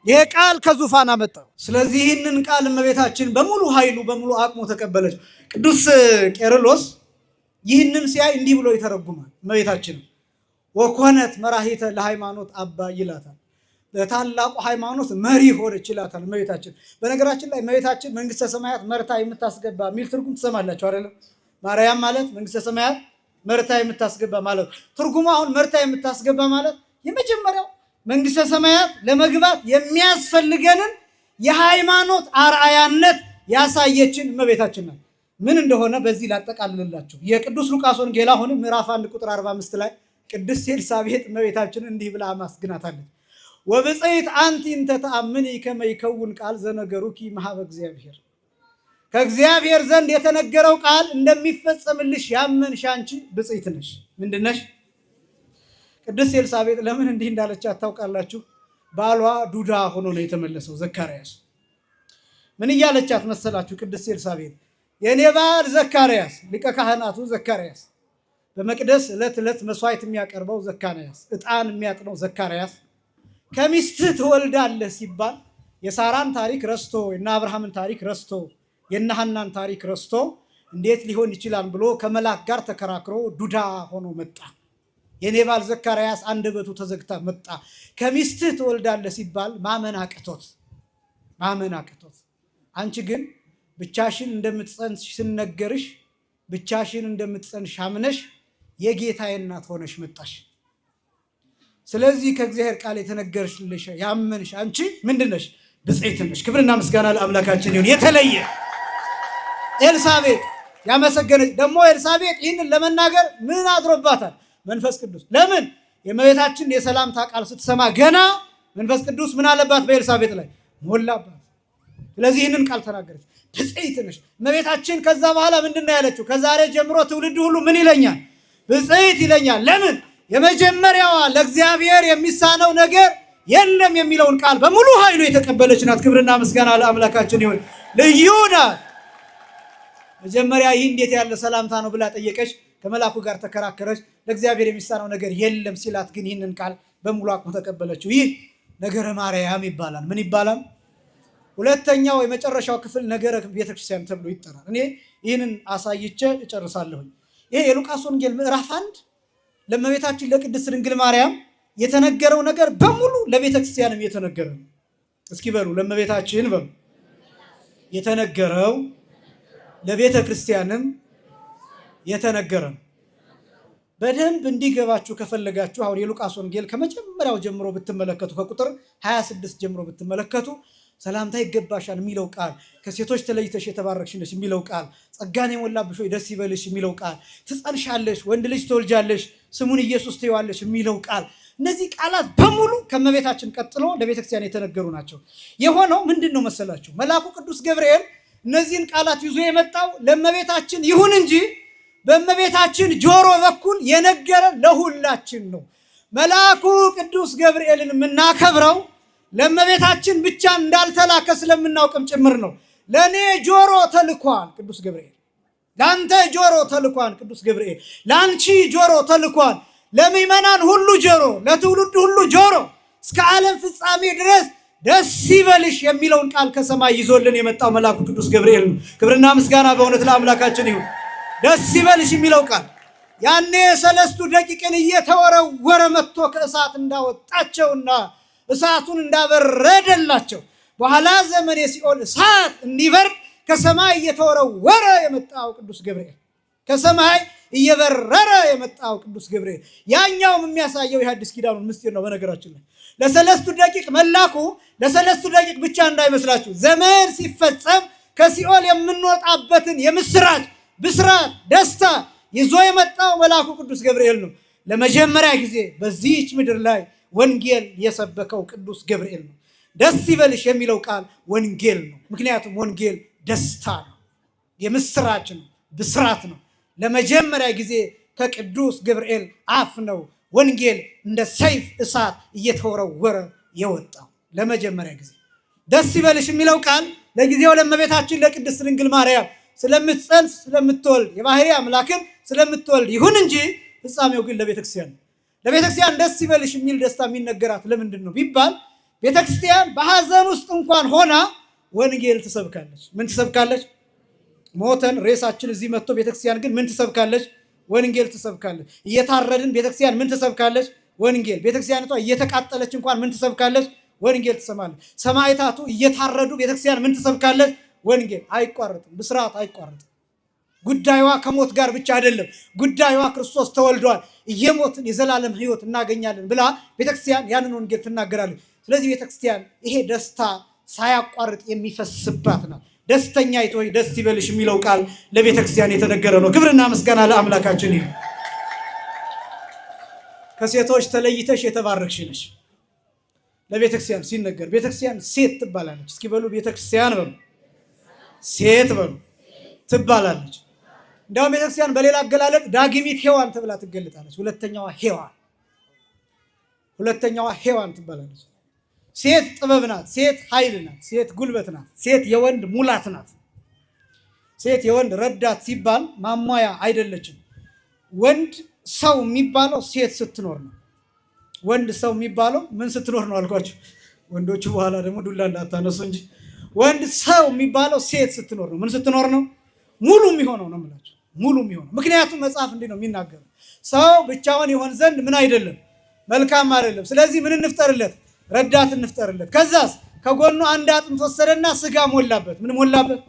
ይሄ ቃል ከዙፋን አመጣው። ስለዚህ ይህንን ቃል እመቤታችን በሙሉ ኃይሉ በሙሉ አቅሙ ተቀበለች። ቅዱስ ቄርሎስ ይህንን ሲያይ እንዲህ ብሎ ይተረጉማል። እመቤታችን ወኮነት መራሂተ ለሃይማኖት አባ ይላታል። ለታላቁ ሃይማኖት መሪ ሆነች ይላታል እመቤታችን። በነገራችን ላይ እመቤታችን መንግስተ ሰማያት መርታ የምታስገባ የሚል ትርጉም ትሰማላችሁ አይደለም? ማርያም ማለት መንግስተ ሰማያት መርታ የምታስገባ ማለት ትርጉሙ። አሁን መርታ የምታስገባ ማለት የመጀመሪያው መንግስተ ሰማያት ለመግባት የሚያስፈልገንን የሃይማኖት አርአያነት ያሳየችን እመቤታችን ናት። ምን እንደሆነ በዚህ ላጠቃልላችሁ። የቅዱስ ሉቃስ ወንጌል አሁን ምዕራፍ 1 ቁጥር 45 ላይ ቅድስት ኤልሳቤጥ እመቤታችን እንዲህ ብላ አመስግናታለች። ወብፅዕት አንቲ እንተ ተአምኒ ከመ ይከውን ቃል ዘነገሩኪ መሀበ እግዚአብሔር። ከእግዚአብሔር ዘንድ የተነገረው ቃል እንደሚፈጸምልሽ ያመንሽ አንቺ ብፅዕት ነሽ። ምንድን ነሽ? ቅድስት ኤልሳቤጥ ለምን እንዲህ እንዳለቻት ታውቃላችሁ? ባሏ ዱዳ ሆኖ ነው የተመለሰው ዘካርያስ። ምን እያለቻት መሰላችሁ? ቅድስት ኤልሳቤጥ የኔ ባል ዘካርያስ፣ ሊቀ ካህናቱ ዘካርያስ፣ በመቅደስ ዕለት ዕለት መስዋዕት የሚያቀርበው ዘካርያስ፣ ዕጣን የሚያጥነው ዘካርያስ ከሚስትህ ትወልዳለህ ሲባል የሳራን ታሪክ ረስቶ የነ አብርሃምን ታሪክ ረስቶ የነ ሐናን ታሪክ ረስቶ እንዴት ሊሆን ይችላል ብሎ ከመላክ ጋር ተከራክሮ ዱዳ ሆኖ መጣ። የኔ ባል ዘካርያስ አንደበቱ ተዘግታ መጣ። ከሚስትህ ትወልዳለህ ሲባል ማመን አቅቶት። አንቺ ግን ብቻሽን እንደምትጸንሽ ስነገርሽ ብቻሽን እንደምትጸንሽ አምነሽ የጌታዬ እናት ሆነሽ መጣሽ። ስለዚህ ከእግዚአብሔር ቃል የተነገርሽልሽ ያመንሽ አንቺ ምንድነሽ? ብፅዕት ነሽ። ክብርና ምስጋና ለአምላካችን ይሁን። የተለየ ኤልሳቤጥ ያመሰገነች ደግሞ ኤልሳቤጥ ይህንን ለመናገር ምን አድሮባታል? መንፈስ ቅዱስ። ለምን? የእመቤታችን የሰላምታ ቃል ስትሰማ ገና መንፈስ ቅዱስ ምን አለባት? በኤልሳቤጥ ላይ ሞላባት። ስለዚህ ይህንን ቃል ተናገረች። ብፅዕት ነሽ እመቤታችን። ከዛ በኋላ ምንድን ነው ያለችው? ከዛሬ ጀምሮ ትውልድ ሁሉ ምን ይለኛል? ብፅዕት ይለኛል። ለምን? የመጀመሪያዋ ለእግዚአብሔር የሚሳነው ነገር የለም የሚለውን ቃል በሙሉ ኃይሉ የተቀበለች ናት። ክብርና ምስጋና ለአምላካችን ይሁን። ልዩ ናት። መጀመሪያ ይህ እንዴት ያለ ሰላምታ ነው ብላ ጠየቀች። ከመላኩ ጋር ተከራከረች። ለእግዚአብሔር የሚሳነው ነገር የለም ሲላት ግን ይህንን ቃል በሙሉ አቅሙ ተቀበለችው። ይህ ነገረ ማርያም ይባላል። ምን ይባላል? ሁለተኛው የመጨረሻው ክፍል ነገረ ቤተክርስቲያን ተብሎ ይጠራል። እኔ ይህንን አሳይቼ እጨርሳለሁኝ። ይሄ የሉቃስ ወንጌል ምዕራፍ 1 ለእመቤታችን ለቅድስት ድንግል ማርያም የተነገረው ነገር በሙሉ ለቤተክርስቲያንም የተነገረ ነው። እስኪ በሉ ለእመቤታችን በሉ። የተነገረው ለቤተክርስቲያንም የተነገረ ነው። በደንብ እንዲገባችሁ ከፈለጋችሁ አሁን የሉቃስ ወንጌል ከመጀመሪያው ጀምሮ ብትመለከቱ ከቁጥር 26 ጀምሮ ብትመለከቱ ሰላምታ ይገባሻል የሚለው ቃል፣ ከሴቶች ተለይተሽ የተባረክሽ ነሽ የሚለው ቃል፣ ጸጋን የሞላብሽ ሆይ ደስ ይበልሽ የሚለው ቃል፣ ትጸንሻለሽ፣ ወንድ ልጅ ትወልጃለሽ፣ ስሙን ኢየሱስ ትይዋለሽ የሚለው ቃል፣ እነዚህ ቃላት በሙሉ ከእመቤታችን ቀጥሎ ለቤተክርስቲያን የተነገሩ ናቸው። የሆነው ምንድን ነው መሰላችሁ? መልአኩ ቅዱስ ገብርኤል እነዚህን ቃላት ይዞ የመጣው ለእመቤታችን ይሁን እንጂ በእመቤታችን ጆሮ በኩል የነገረ ለሁላችን ነው። መልአኩ ቅዱስ ገብርኤልን የምናከብረው ለእመቤታችን ብቻ እንዳልተላከ ስለምናውቅም ጭምር ነው። ለእኔ ጆሮ ተልኳል ቅዱስ ገብርኤል፣ ለአንተ ጆሮ ተልኳል ቅዱስ ገብርኤል፣ ለአንቺ ጆሮ ተልኳል። ለምእመናን ሁሉ ጆሮ፣ ለትውልድ ሁሉ ጆሮ፣ እስከ ዓለም ፍጻሜ ድረስ ደስ ይበልሽ የሚለውን ቃል ከሰማይ ይዞልን የመጣው መልአኩ ቅዱስ ገብርኤል ነው። ክብርና ምስጋና በእውነት ለአምላካችን ይሁን። ደስ ይበልሽ የሚለው ቃል ያኔ ሰለስቱ ደቂቅን እየተወረወረ መጥቶ ከእሳት እንዳወጣቸውና እሳቱን እንዳበረደላቸው በኋላ ዘመን የሲኦል እሳት እንዲበርድ ከሰማይ እየተወረወረ የመጣው ቅዱስ ገብርኤል፣ ከሰማይ እየበረረ የመጣው ቅዱስ ገብርኤል። ያኛውም የሚያሳየው የሐዲስ ኪዳኑን ምስጢር ነው። በነገራችን ላይ ለሰለስቱ ደቂቅ መላኩ ለሰለስቱ ደቂቅ ብቻ እንዳይመስላችሁ፣ ዘመን ሲፈጸም ከሲኦል የምንወጣበትን የምስራች ብስራት ደስታ ይዞ የመጣው መልአኩ ቅዱስ ገብርኤል ነው። ለመጀመሪያ ጊዜ በዚህች ምድር ላይ ወንጌል የሰበከው ቅዱስ ገብርኤል ነው። ደስ ይበልሽ የሚለው ቃል ወንጌል ነው። ምክንያቱም ወንጌል ደስታ ነው፣ የምስራች ነው፣ ብስራት ነው። ለመጀመሪያ ጊዜ ከቅዱስ ገብርኤል አፍ ነው ወንጌል እንደ ሰይፍ እሳት እየተወረወረ የወጣው። ለመጀመሪያ ጊዜ ደስ ይበልሽ የሚለው ቃል ለጊዜው ለእመቤታችን ለቅድስት ድንግል ማርያም ስለምትጸንስ ስለምትወልድ የባህሪ አምላክን ስለምትወልድ ይሁን እንጂ ፍጻሜው ግን ለቤተክርስቲያን ነው። ለቤተክርስቲያን ደስ ይበልሽ የሚል ደስታ የሚነገራት ለምንድን ነው ቢባል ቤተክርስቲያን በሐዘን ውስጥ እንኳን ሆና ወንጌል ትሰብካለች። ምን ትሰብካለች? ሞተን ሬሳችን እዚህ መጥቶ ቤተክርስቲያን ግን ምን ትሰብካለች? ወንጌል ትሰብካለች። እየታረድን ቤተክርስቲያን ምን ትሰብካለች? ወንጌል። ቤተክርስቲያኒቷ እየተቃጠለች እንኳን ምን ትሰብካለች? ወንጌል ትሰማለች። ሰማዕታቱ እየታረዱ ቤተክርስቲያን ምን ትሰብካለች? ወንጌል። አይቋረጥም፣ ብስራት አይቋረጥም። ጉዳዩዋ ከሞት ጋር ብቻ አይደለም። ጉዳዩዋ ክርስቶስ ተወልዷል፣ እየሞትን የዘላለም ሕይወት እናገኛለን ብላ ቤተክርስቲያን ያንን ወንጌል ትናገራለች። ስለዚህ ቤተክርስቲያን ይሄ ደስታ ሳያቋርጥ የሚፈስባት ናት። ደስተኛይቱ ሆይ ደስ ይበልሽ የሚለው ቃል ለቤተክርስቲያን የተነገረ ነው። ክብርና ምስጋና ለአምላካችን ይሁን። ከሴቶች ተለይተሽ የተባረክሽ ነሽ። ለቤተክርስቲያን ሲነገር ቤተክርስቲያን ሴት ትባላለች። እስኪ በሉ ቤተክርስቲያን በሉ፣ ሴት በሉ ትባላለች። እንዲያውም ቤተክርስቲያን በሌላ አገላለጥ ዳግሚት ሔዋን ተብላ ትገለጣለች። ሁለተኛዋ ሔዋን ትባላለች። ሴት ጥበብ ናት። ሴት ኃይል ናት። ሴት ጉልበት ናት። ሴት የወንድ ሙላት ናት። ሴት የወንድ ረዳት ሲባል ማሟያ አይደለችም። ወንድ ሰው የሚባለው ሴት ስትኖር ነው። ወንድ ሰው የሚባለው ምን ስትኖር ነው አልኳችሁ? ወንዶቹ በኋላ ደግሞ ዱላ እንዳታነሱ እንጂ ወንድ ሰው የሚባለው ሴት ስትኖር ነው። ምን ስትኖር ነው? ሙሉ የሚሆነው ነው የምላችሁ፣ ሙሉ የሚሆነው። ምክንያቱም መጽሐፍ እንዲህ ነው የሚናገረው፣ ሰው ብቻውን ይሆን ዘንድ ምን አይደለም፣ መልካም አይደለም። ስለዚህ ምን እንፍጠርለት? ረዳት እንፍጠርለት። ከዛስ ከጎኑ አንድ አጥንት ወሰደና ስጋ ሞላበት። ምን ሞላበት?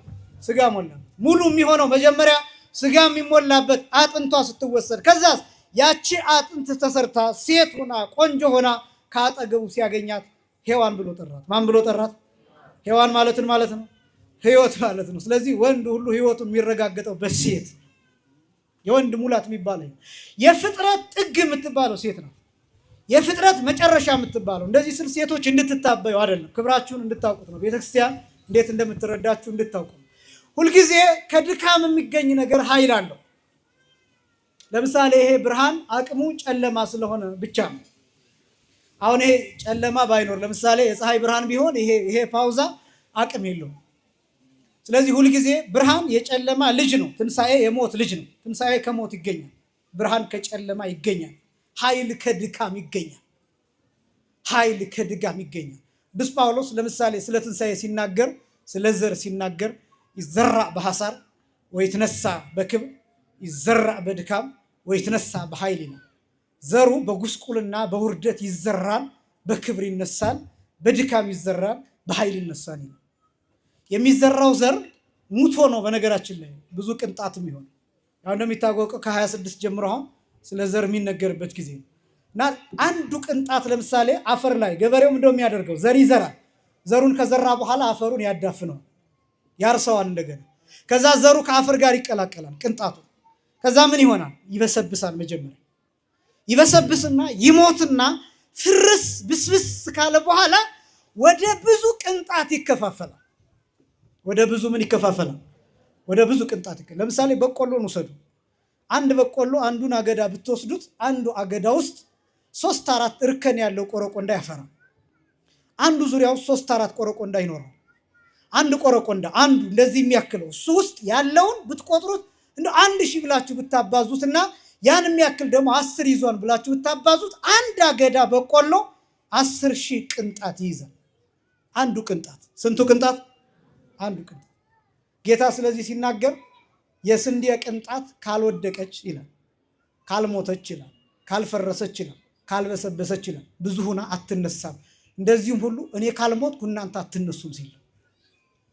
ስጋ ሞላበት። ሙሉ የሚሆነው መጀመሪያ ስጋ የሚሞላበት አጥንቷ ስትወሰድ፣ ከዛስ ያቺ አጥንት ተሰርታ ሴት ሆና ቆንጆ ሆና ከአጠገቡ ሲያገኛት ሔዋን ብሎ ጠራት። ማን ብሎ ጠራት? ሔዋን ማለትን ማለት ነው፣ ህይወት ማለት ነው። ስለዚህ ወንድ ሁሉ ህይወቱን የሚረጋገጠው በሴት የወንድ ሙላት የሚባለው የፍጥረት ጥግ የምትባለው ሴት ነው። የፍጥረት መጨረሻ የምትባለው። እንደዚህ ስል ሴቶች እንድትታበዩ አይደለም፣ ክብራችሁን እንድታውቁት ነው። ቤተክርስቲያን እንዴት እንደምትረዳችሁ እንድታውቁ። ሁልጊዜ ከድካም የሚገኝ ነገር ኃይል አለው። ለምሳሌ ይሄ ብርሃን አቅሙ ጨለማ ስለሆነ ብቻ ነው። አሁን ይሄ ጨለማ ባይኖር ለምሳሌ የፀሐይ ብርሃን ቢሆን ይሄ ፓውዛ አቅም የለውም። ስለዚህ ሁልጊዜ ብርሃን የጨለማ ልጅ ነው። ትንሣኤ የሞት ልጅ ነው። ትንሣኤ ከሞት ይገኛል። ብርሃን ከጨለማ ይገኛል። ኃይል ከድካም ይገኛል። ኃይል ከድካም ይገኛል። ቅዱስ ጳውሎስ ለምሳሌ ስለ ትንሣኤ ሲናገር፣ ስለ ዘር ሲናገር ይዘራ በሐሳር ወይትነሳ በክብር ይዘራ በድካም ወይትነሳ በኃይል ነው። ዘሩ በጉስቁልና በውርደት ይዘራል፣ በክብር ይነሳል፣ በድካም ይዘራል፣ በኃይል ይነሳል ነው። የሚዘራው ዘር ሙቶ ነው። በነገራችን ላይ ብዙ ቅንጣትም ይሆን ያው እንደሚታወቀው ከ26 ጀምሮ አሁን ስለ ዘር የሚነገርበት ጊዜ ነው። እና አንዱ ቅንጣት ለምሳሌ አፈር ላይ ገበሬው እንደው የሚያደርገው ዘር ይዘራል። ዘሩን ከዘራ በኋላ አፈሩን ያዳፍነው ያርሰዋል እንደገና። ከዛ ዘሩ ከአፈር ጋር ይቀላቀላል ቅንጣቱ። ከዛ ምን ይሆናል? ይበሰብሳል። መጀመሪያ ይበሰብስና ይሞትና ፍርስ ብስብስ ካለ በኋላ ወደ ብዙ ቅንጣት ይከፋፈላል። ወደ ብዙ ምን ይከፋፈላል? ወደ ብዙ ቅንጣት ይከፋፈላል። ለምሳሌ በቆሎን ውሰዱ። አንድ በቆሎ አንዱን አገዳ ብትወስዱት አንዱ አገዳ ውስጥ 3-4 እርከን ያለው ቆረቆንዳ ያፈራል። አንዱ ዙሪያው 3-4 ቆረቆንዳ ይኖራል። አንድ ቆረቆንዳ አንዱ እንደዚህ የሚያክለው እሱ ውስጥ ያለውን ብትቆጥሩት እንደ 1000 ብላችሁ ብታባዙትና ያን የሚያክል ደግሞ 10 ይዟን ብላችሁ ብታባዙት አንድ አገዳ በቆሎ 10,000 ቅንጣት ይይዛል። አንዱ ቅንጣት ስንቱ ቅንጣት? አንዱ ቅንጣት። ጌታ ስለዚህ ሲናገር የስንዴ ቅንጣት ካልወደቀች ይላል፣ ካልሞተች ይላል፣ ካልፈረሰች ይላል፣ ካልበሰበሰች ይላል ብዙ ሆና አትነሳም። እንደዚሁም ሁሉ እኔ ካልሞትኩ እናንተ አትነሱም ሲል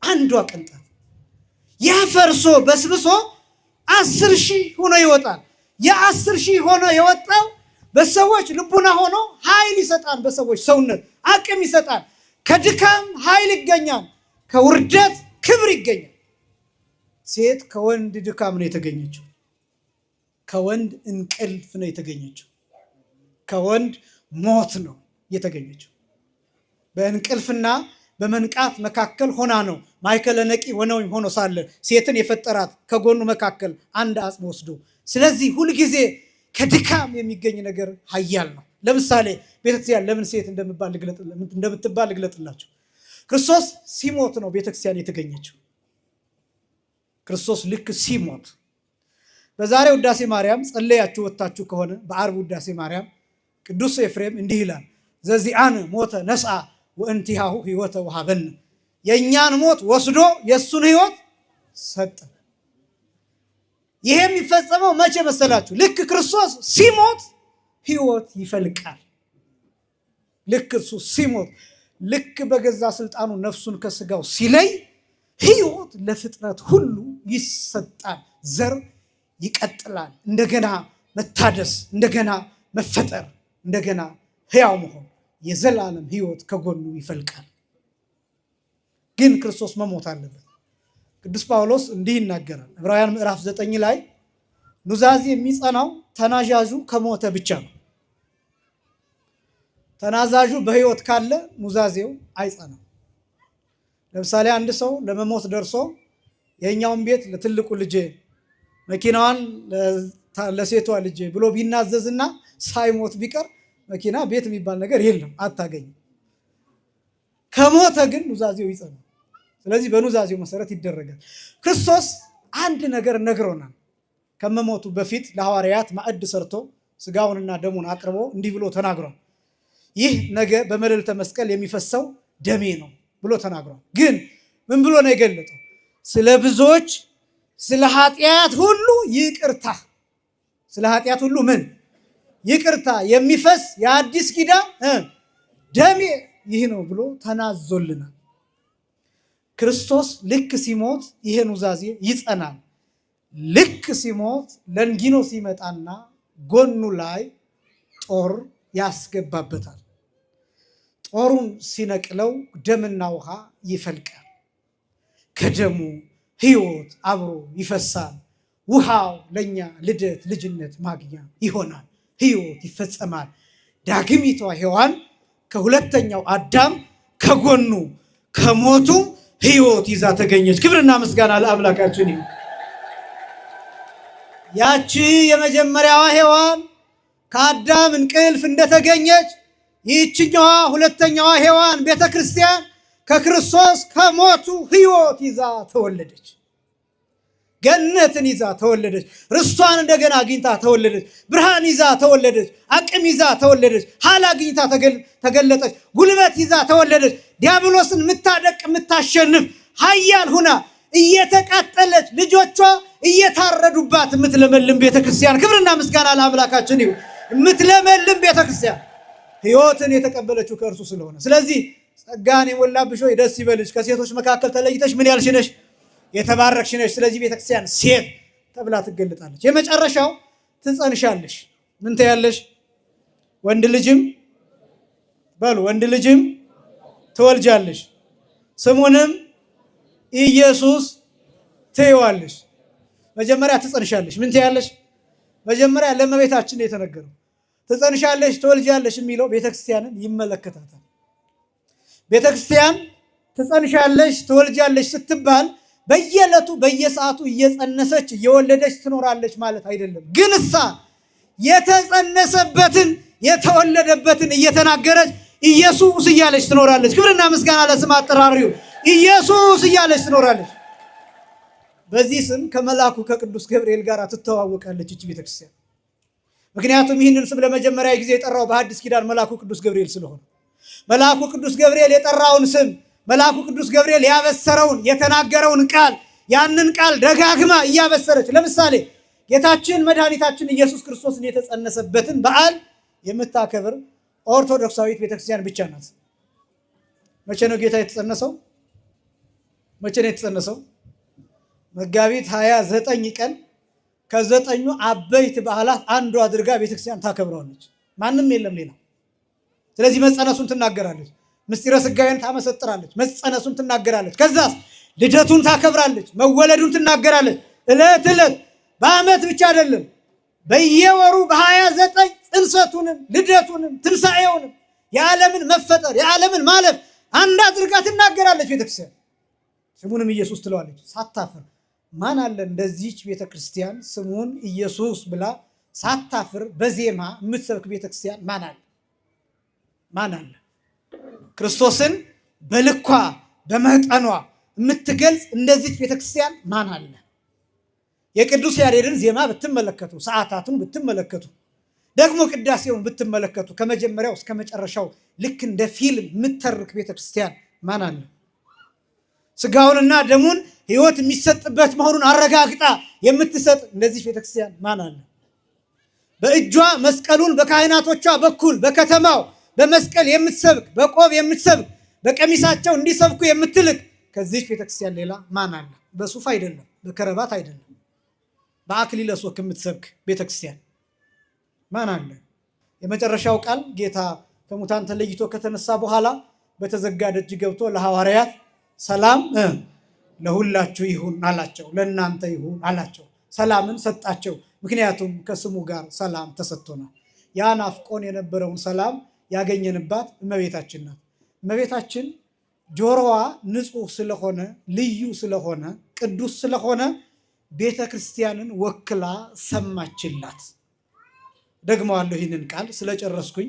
አንዷ ቅንጣት ያፈርሶ በስብሶ 10,000 ሆኖ ይወጣል። የ10,000 ሆኖ የወጣው በሰዎች ልቡና ሆኖ ኃይል ይሰጣል። በሰዎች ሰውነት አቅም ይሰጣል። ከድካም ኃይል ይገኛል። ከውርደት ክብር ይገኛል። ሴት ከወንድ ድካም ነው የተገኘችው። ከወንድ እንቅልፍ ነው የተገኘችው። ከወንድ ሞት ነው የተገኘችው። በእንቅልፍና በመንቃት መካከል ሆና ነው ማይከለ ነቂ ሆኖ ሳለ ሴትን የፈጠራት ከጎኑ መካከል አንድ አጽም ወስዶ። ስለዚህ ሁልጊዜ ከድካም የሚገኝ ነገር ኃያል ነው። ለምሳሌ ቤተክርስቲያን ለምን ሴት እንደምትባል ልግለጥላችሁ። ክርስቶስ ሲሞት ነው ቤተክርስቲያን የተገኘችው። ክርስቶስ ልክ ሲሞት በዛሬ ውዳሴ ማርያም ጸለያችሁ ወጣችሁ ከሆነ በአርብ ውዳሴ ማርያም ቅዱስ ኤፍሬም እንዲህ ይላል፣ ዘዚአን ሞተ ነስአ ወእንቲሃሁ ሕይወተ ወሀበን፣ የእኛን ሞት ወስዶ የእሱን ሕይወት ሰጠ። ይሄ የሚፈጸመው መቼ መሰላችሁ? ልክ ክርስቶስ ሲሞት ሕይወት ይፈልቃል። ልክ እሱ ሲሞት፣ ልክ በገዛ ስልጣኑ ነፍሱን ከስጋው ሲለይ ሕይወት ለፍጥረት ሁሉ ይሰጣል። ዘር ይቀጥላል። እንደገና መታደስ፣ እንደገና መፈጠር፣ እንደገና ሕያው መሆን፣ የዘላለም ሕይወት ከጎኑ ይፈልቃል። ግን ክርስቶስ መሞት አለበት። ቅዱስ ጳውሎስ እንዲህ ይናገራል ዕብራውያን ምዕራፍ 9 ላይ ኑዛዜ የሚጸናው ተናዛዡ ከሞተ ብቻ ነው። ተናዛዡ በሕይወት ካለ ኑዛዜው አይጸናም። ለምሳሌ አንድ ሰው ለመሞት ደርሶ የኛውን ቤት ለትልቁ ልጄ፣ መኪናዋን ለሴቷ ልጄ ብሎ ቢናዘዝና ሳይሞት ቢቀር መኪና ቤት የሚባል ነገር የለም፣ አታገኝም። ከሞተ ግን ኑዛዜው ይጸናል። ስለዚህ በኑዛዜው መሰረት ይደረጋል። ክርስቶስ አንድ ነገር ነግሮናል። ከመሞቱ በፊት ለሐዋርያት ማዕድ ሰርቶ ስጋውንና ደሙን አቅርቦ እንዲህ ብሎ ተናግሯል። ይህ ነገ በመልዕልተ መስቀል የሚፈሰው ደሜ ነው ብሎ ተናግሯል። ግን ምን ብሎ ነው የገለጠው? ስለ ብዙዎች ስለ ኃጢአት ሁሉ ይቅርታ፣ ስለ ኃጢአት ሁሉ ምን ይቅርታ የሚፈስ የአዲስ ኪዳን ደሜ ይህ ነው ብሎ ተናዞልናል። ክርስቶስ ልክ ሲሞት ይሄ ኑዛዜ ይጸናል። ልክ ሲሞት ለንጊኖስ ይመጣና ጎኑ ላይ ጦር ያስገባበታል። ጦሩን ሲነቅለው ደምና ውሃ ይፈልቃል። ከደሙ ሕይወት አብሮ ይፈሳል። ውሃው ለኛ ልደት ልጅነት ማግኛ ይሆናል። ሕይወት ይፈጸማል። ዳግሚቷ ሔዋን ከሁለተኛው አዳም ከጎኑ ከሞቱ ሕይወት ይዛ ተገኘች። ክብርና ምስጋና ለአምላካችን ይሁን። ያቺ የመጀመሪያዋ ሔዋን ከአዳም እንቅልፍ እንደተገኘች ይህችኛዋ ሁለተኛዋ ሔዋን ቤተክርስቲያን ከክርስቶስ ከሞቱ ሕይወት ይዛ ተወለደች። ገነትን ይዛ ተወለደች። ርስቷን እንደገና አግኝታ ተወለደች። ብርሃን ይዛ ተወለደች። አቅም ይዛ ተወለደች። ኃይል አግኝታ ተገለጠች። ጉልበት ይዛ ተወለደች። ዲያብሎስን የምታደቅ የምታሸንፍ ኃያል ሁና እየተቃጠለች ልጆቿ እየታረዱባት የምትለመልም ቤተክርስቲያን። ክብርና ምስጋና ለአምላካችን ይሁን። የምትለመልም ቤተክርስቲያን ሕይወትን የተቀበለችው ከእርሱ ስለሆነ፣ ስለዚህ ጸጋን የሞላብሽ ሆይ ደስ ይበልሽ፣ ከሴቶች መካከል ተለይተሽ ምን ያልሽ ነሽ? የተባረክሽ ነሽ። ስለዚህ ቤተክርስቲያን ሴት ተብላ ትገለጣለች። የመጨረሻው ትጸንሻለሽ። ምን ትያለሽ? ወንድ ልጅም በሉ፣ ወንድ ልጅም ትወልጃለሽ፣ ስሙንም ኢየሱስ ትይዋለሽ። መጀመሪያ ትጸንሻለሽ። ምን ትያለሽ? መጀመሪያ ለእመቤታችን ነው የተነገረው። ትጸንሻለሽ ትወልጃለሽ የሚለው ቤተክርስቲያንን ይመለከታታል። ቤተክርስቲያን ትጸንሻለሽ ትወልጃለሽ ስትባል በየዕለቱ በየሰዓቱ እየጸነሰች እየወለደች ትኖራለች ማለት አይደለም። ግን እሳ የተጸነሰበትን የተወለደበትን እየተናገረች ኢየሱስ እያለች ትኖራለች። ክብርና ምስጋና ለስም አጠራሪው ኢየሱስ እያለች ትኖራለች። በዚህ ስም ከመልአኩ ከቅዱስ ገብርኤል ጋር ትተዋወቃለች እች ቤተክርስቲያን። ምክንያቱም ይህንን ስም ለመጀመሪያ ጊዜ የጠራው በሐዲስ ኪዳን መልአኩ ቅዱስ ገብርኤል ስለሆነ መልአኩ ቅዱስ ገብርኤል የጠራውን ስም መልአኩ ቅዱስ ገብርኤል ያበሰረውን የተናገረውን ቃል ያንን ቃል ደጋግማ እያበሰረች፣ ለምሳሌ ጌታችን መድኃኒታችን ኢየሱስ ክርስቶስን የተጸነሰበትን በዓል የምታከብር ኦርቶዶክሳዊት ቤተክርስቲያን ብቻ ናት። መቼ ነው ጌታ የተጸነሰው? መቼ ነው የተጸነሰው? መጋቢት 29 ቀን ከዘጠኙ አበይት በዓላት አንዱ አድርጋ ቤተክርስቲያን ታከብረዋለች። ማንም የለም ሌላ። ስለዚህ መጸነሱን ትናገራለች። ምስጢረ ሥጋዌን ታመሰጥራለች። መጸነሱን ትናገራለች። ከዛስ ልደቱን ታከብራለች። መወለዱን ትናገራለች። ዕለት ዕለት በዓመት ብቻ አይደለም፣ በየወሩ በ29 ጽንሰቱንም ልደቱንም ትንሣኤውንም የዓለምን መፈጠር የዓለምን ማለፍ አንድ አድርጋ ትናገራለች ቤተክርስቲያን። ስሙንም ኢየሱስ ትለዋለች ሳታፍር። ማን አለ እንደዚች ቤተክርስቲያን ስሙን ኢየሱስ ብላ ሳታፍር በዜማ የምትሰብክ ቤተክርስቲያን? ማን አለ? ማን አለ? ክርስቶስን በልኳ በመጠኗ የምትገልጽ እንደዚች ቤተክርስቲያን ማን አለ? የቅዱስ ያሬድን ዜማ ብትመለከቱ፣ ሰዓታቱን ብትመለከቱ፣ ደግሞ ቅዳሴውን ብትመለከቱ ከመጀመሪያው እስከ መጨረሻው ልክ እንደ ፊልም የምትተርክ ቤተክርስቲያን ማን አለ? ስጋውንና ደሙን ሕይወት የሚሰጥበት መሆኑን አረጋግጣ የምትሰጥ እንደዚህ ቤተክርስቲያን ማን አለ? በእጇ መስቀሉን በካህናቶቿ በኩል በከተማው በመስቀል የምትሰብክ በቆብ የምትሰብክ በቀሚሳቸው እንዲሰብኩ የምትልክ ከዚህ ቤተክርስቲያን ሌላ ማን አለ? በሱፍ አይደለም፣ በከረባት አይደለም፣ በአክሊለ ሦክ የምትሰብክ ቤተክርስቲያን ማን አለ? የመጨረሻው ቃል ጌታ ከሙታን ተለይቶ ከተነሳ በኋላ በተዘጋ ደጅ ገብቶ ለሐዋርያት ሰላም ለሁላችሁ ይሁን አላቸው፣ ለእናንተ ይሁን አላቸው። ሰላምን ሰጣቸው። ምክንያቱም ከስሙ ጋር ሰላም ተሰጥቶናል። ያ ናፍቆን የነበረውን ሰላም ያገኘንባት እመቤታችን ናት። እመቤታችን ጆሮዋ ንጹሕ ስለሆነ ልዩ ስለሆነ ቅዱስ ስለሆነ ቤተ ክርስቲያንን ወክላ ሰማችላት። ደግመዋለሁ ይህንን ቃል ስለጨረስኩኝ።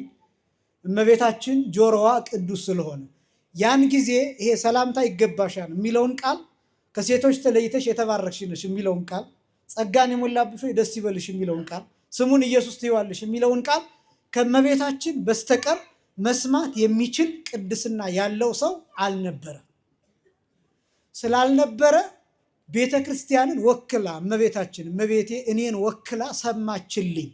እመቤታችን ጆሮዋ ቅዱስ ስለሆነ ያን ጊዜ ይሄ ሰላምታ ይገባሻል የሚለውን ቃል ከሴቶች ተለይተሽ የተባረክሽ ነሽ የሚለውን ቃል ጸጋን የሞላብሽ ደስ ይበልሽ የሚለውን ቃል ስሙን ኢየሱስ ትይዋለሽ የሚለውን ቃል ከእመቤታችን በስተቀር መስማት የሚችል ቅድስና ያለው ሰው አልነበረ። ስላልነበረ ቤተ ክርስቲያንን ወክላ እመቤታችን እመቤቴ እኔን ወክላ ሰማችልኝ።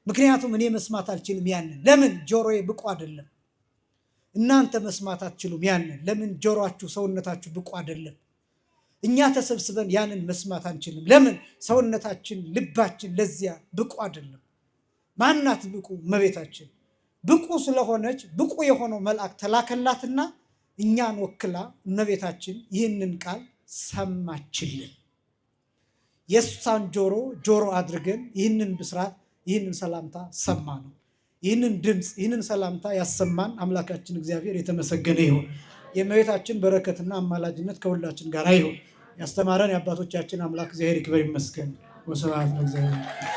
ምክንያቱም እኔ መስማት አልችልም ያንን። ለምን? ጆሮዬ ብቁ አይደለም። እናንተ መስማት አትችሉም ያንን። ለምን? ጆሮአችሁ ሰውነታችሁ ብቁ አይደለም። እኛ ተሰብስበን ያንን መስማት አንችልም። ለምን? ሰውነታችን ልባችን ለዚያ ብቁ አይደለም። ማናት ብቁ? እመቤታችን ብቁ ስለሆነች ብቁ የሆነው መልአክ ተላከላትና እኛን ወክላ እመቤታችን ይህንን ቃል ሰማችልን። የእሷን ጆሮ አድርገን ይህንን ብስራት ይህንን ሰላምታ ሰማ ነው። ይህንን ድምፅ ይህንን ሰላምታ ያሰማን አምላካችን እግዚአብሔር የተመሰገነ ይሁን። የእመቤታችን በረከትና አማላጅነት ከሁላችን ጋር ይሁን። ያስተማረን የአባቶቻችን አምላክ እግዚአብሔር ይክበር ይመስገን። ወስብሐት ለእግዚአብሔር።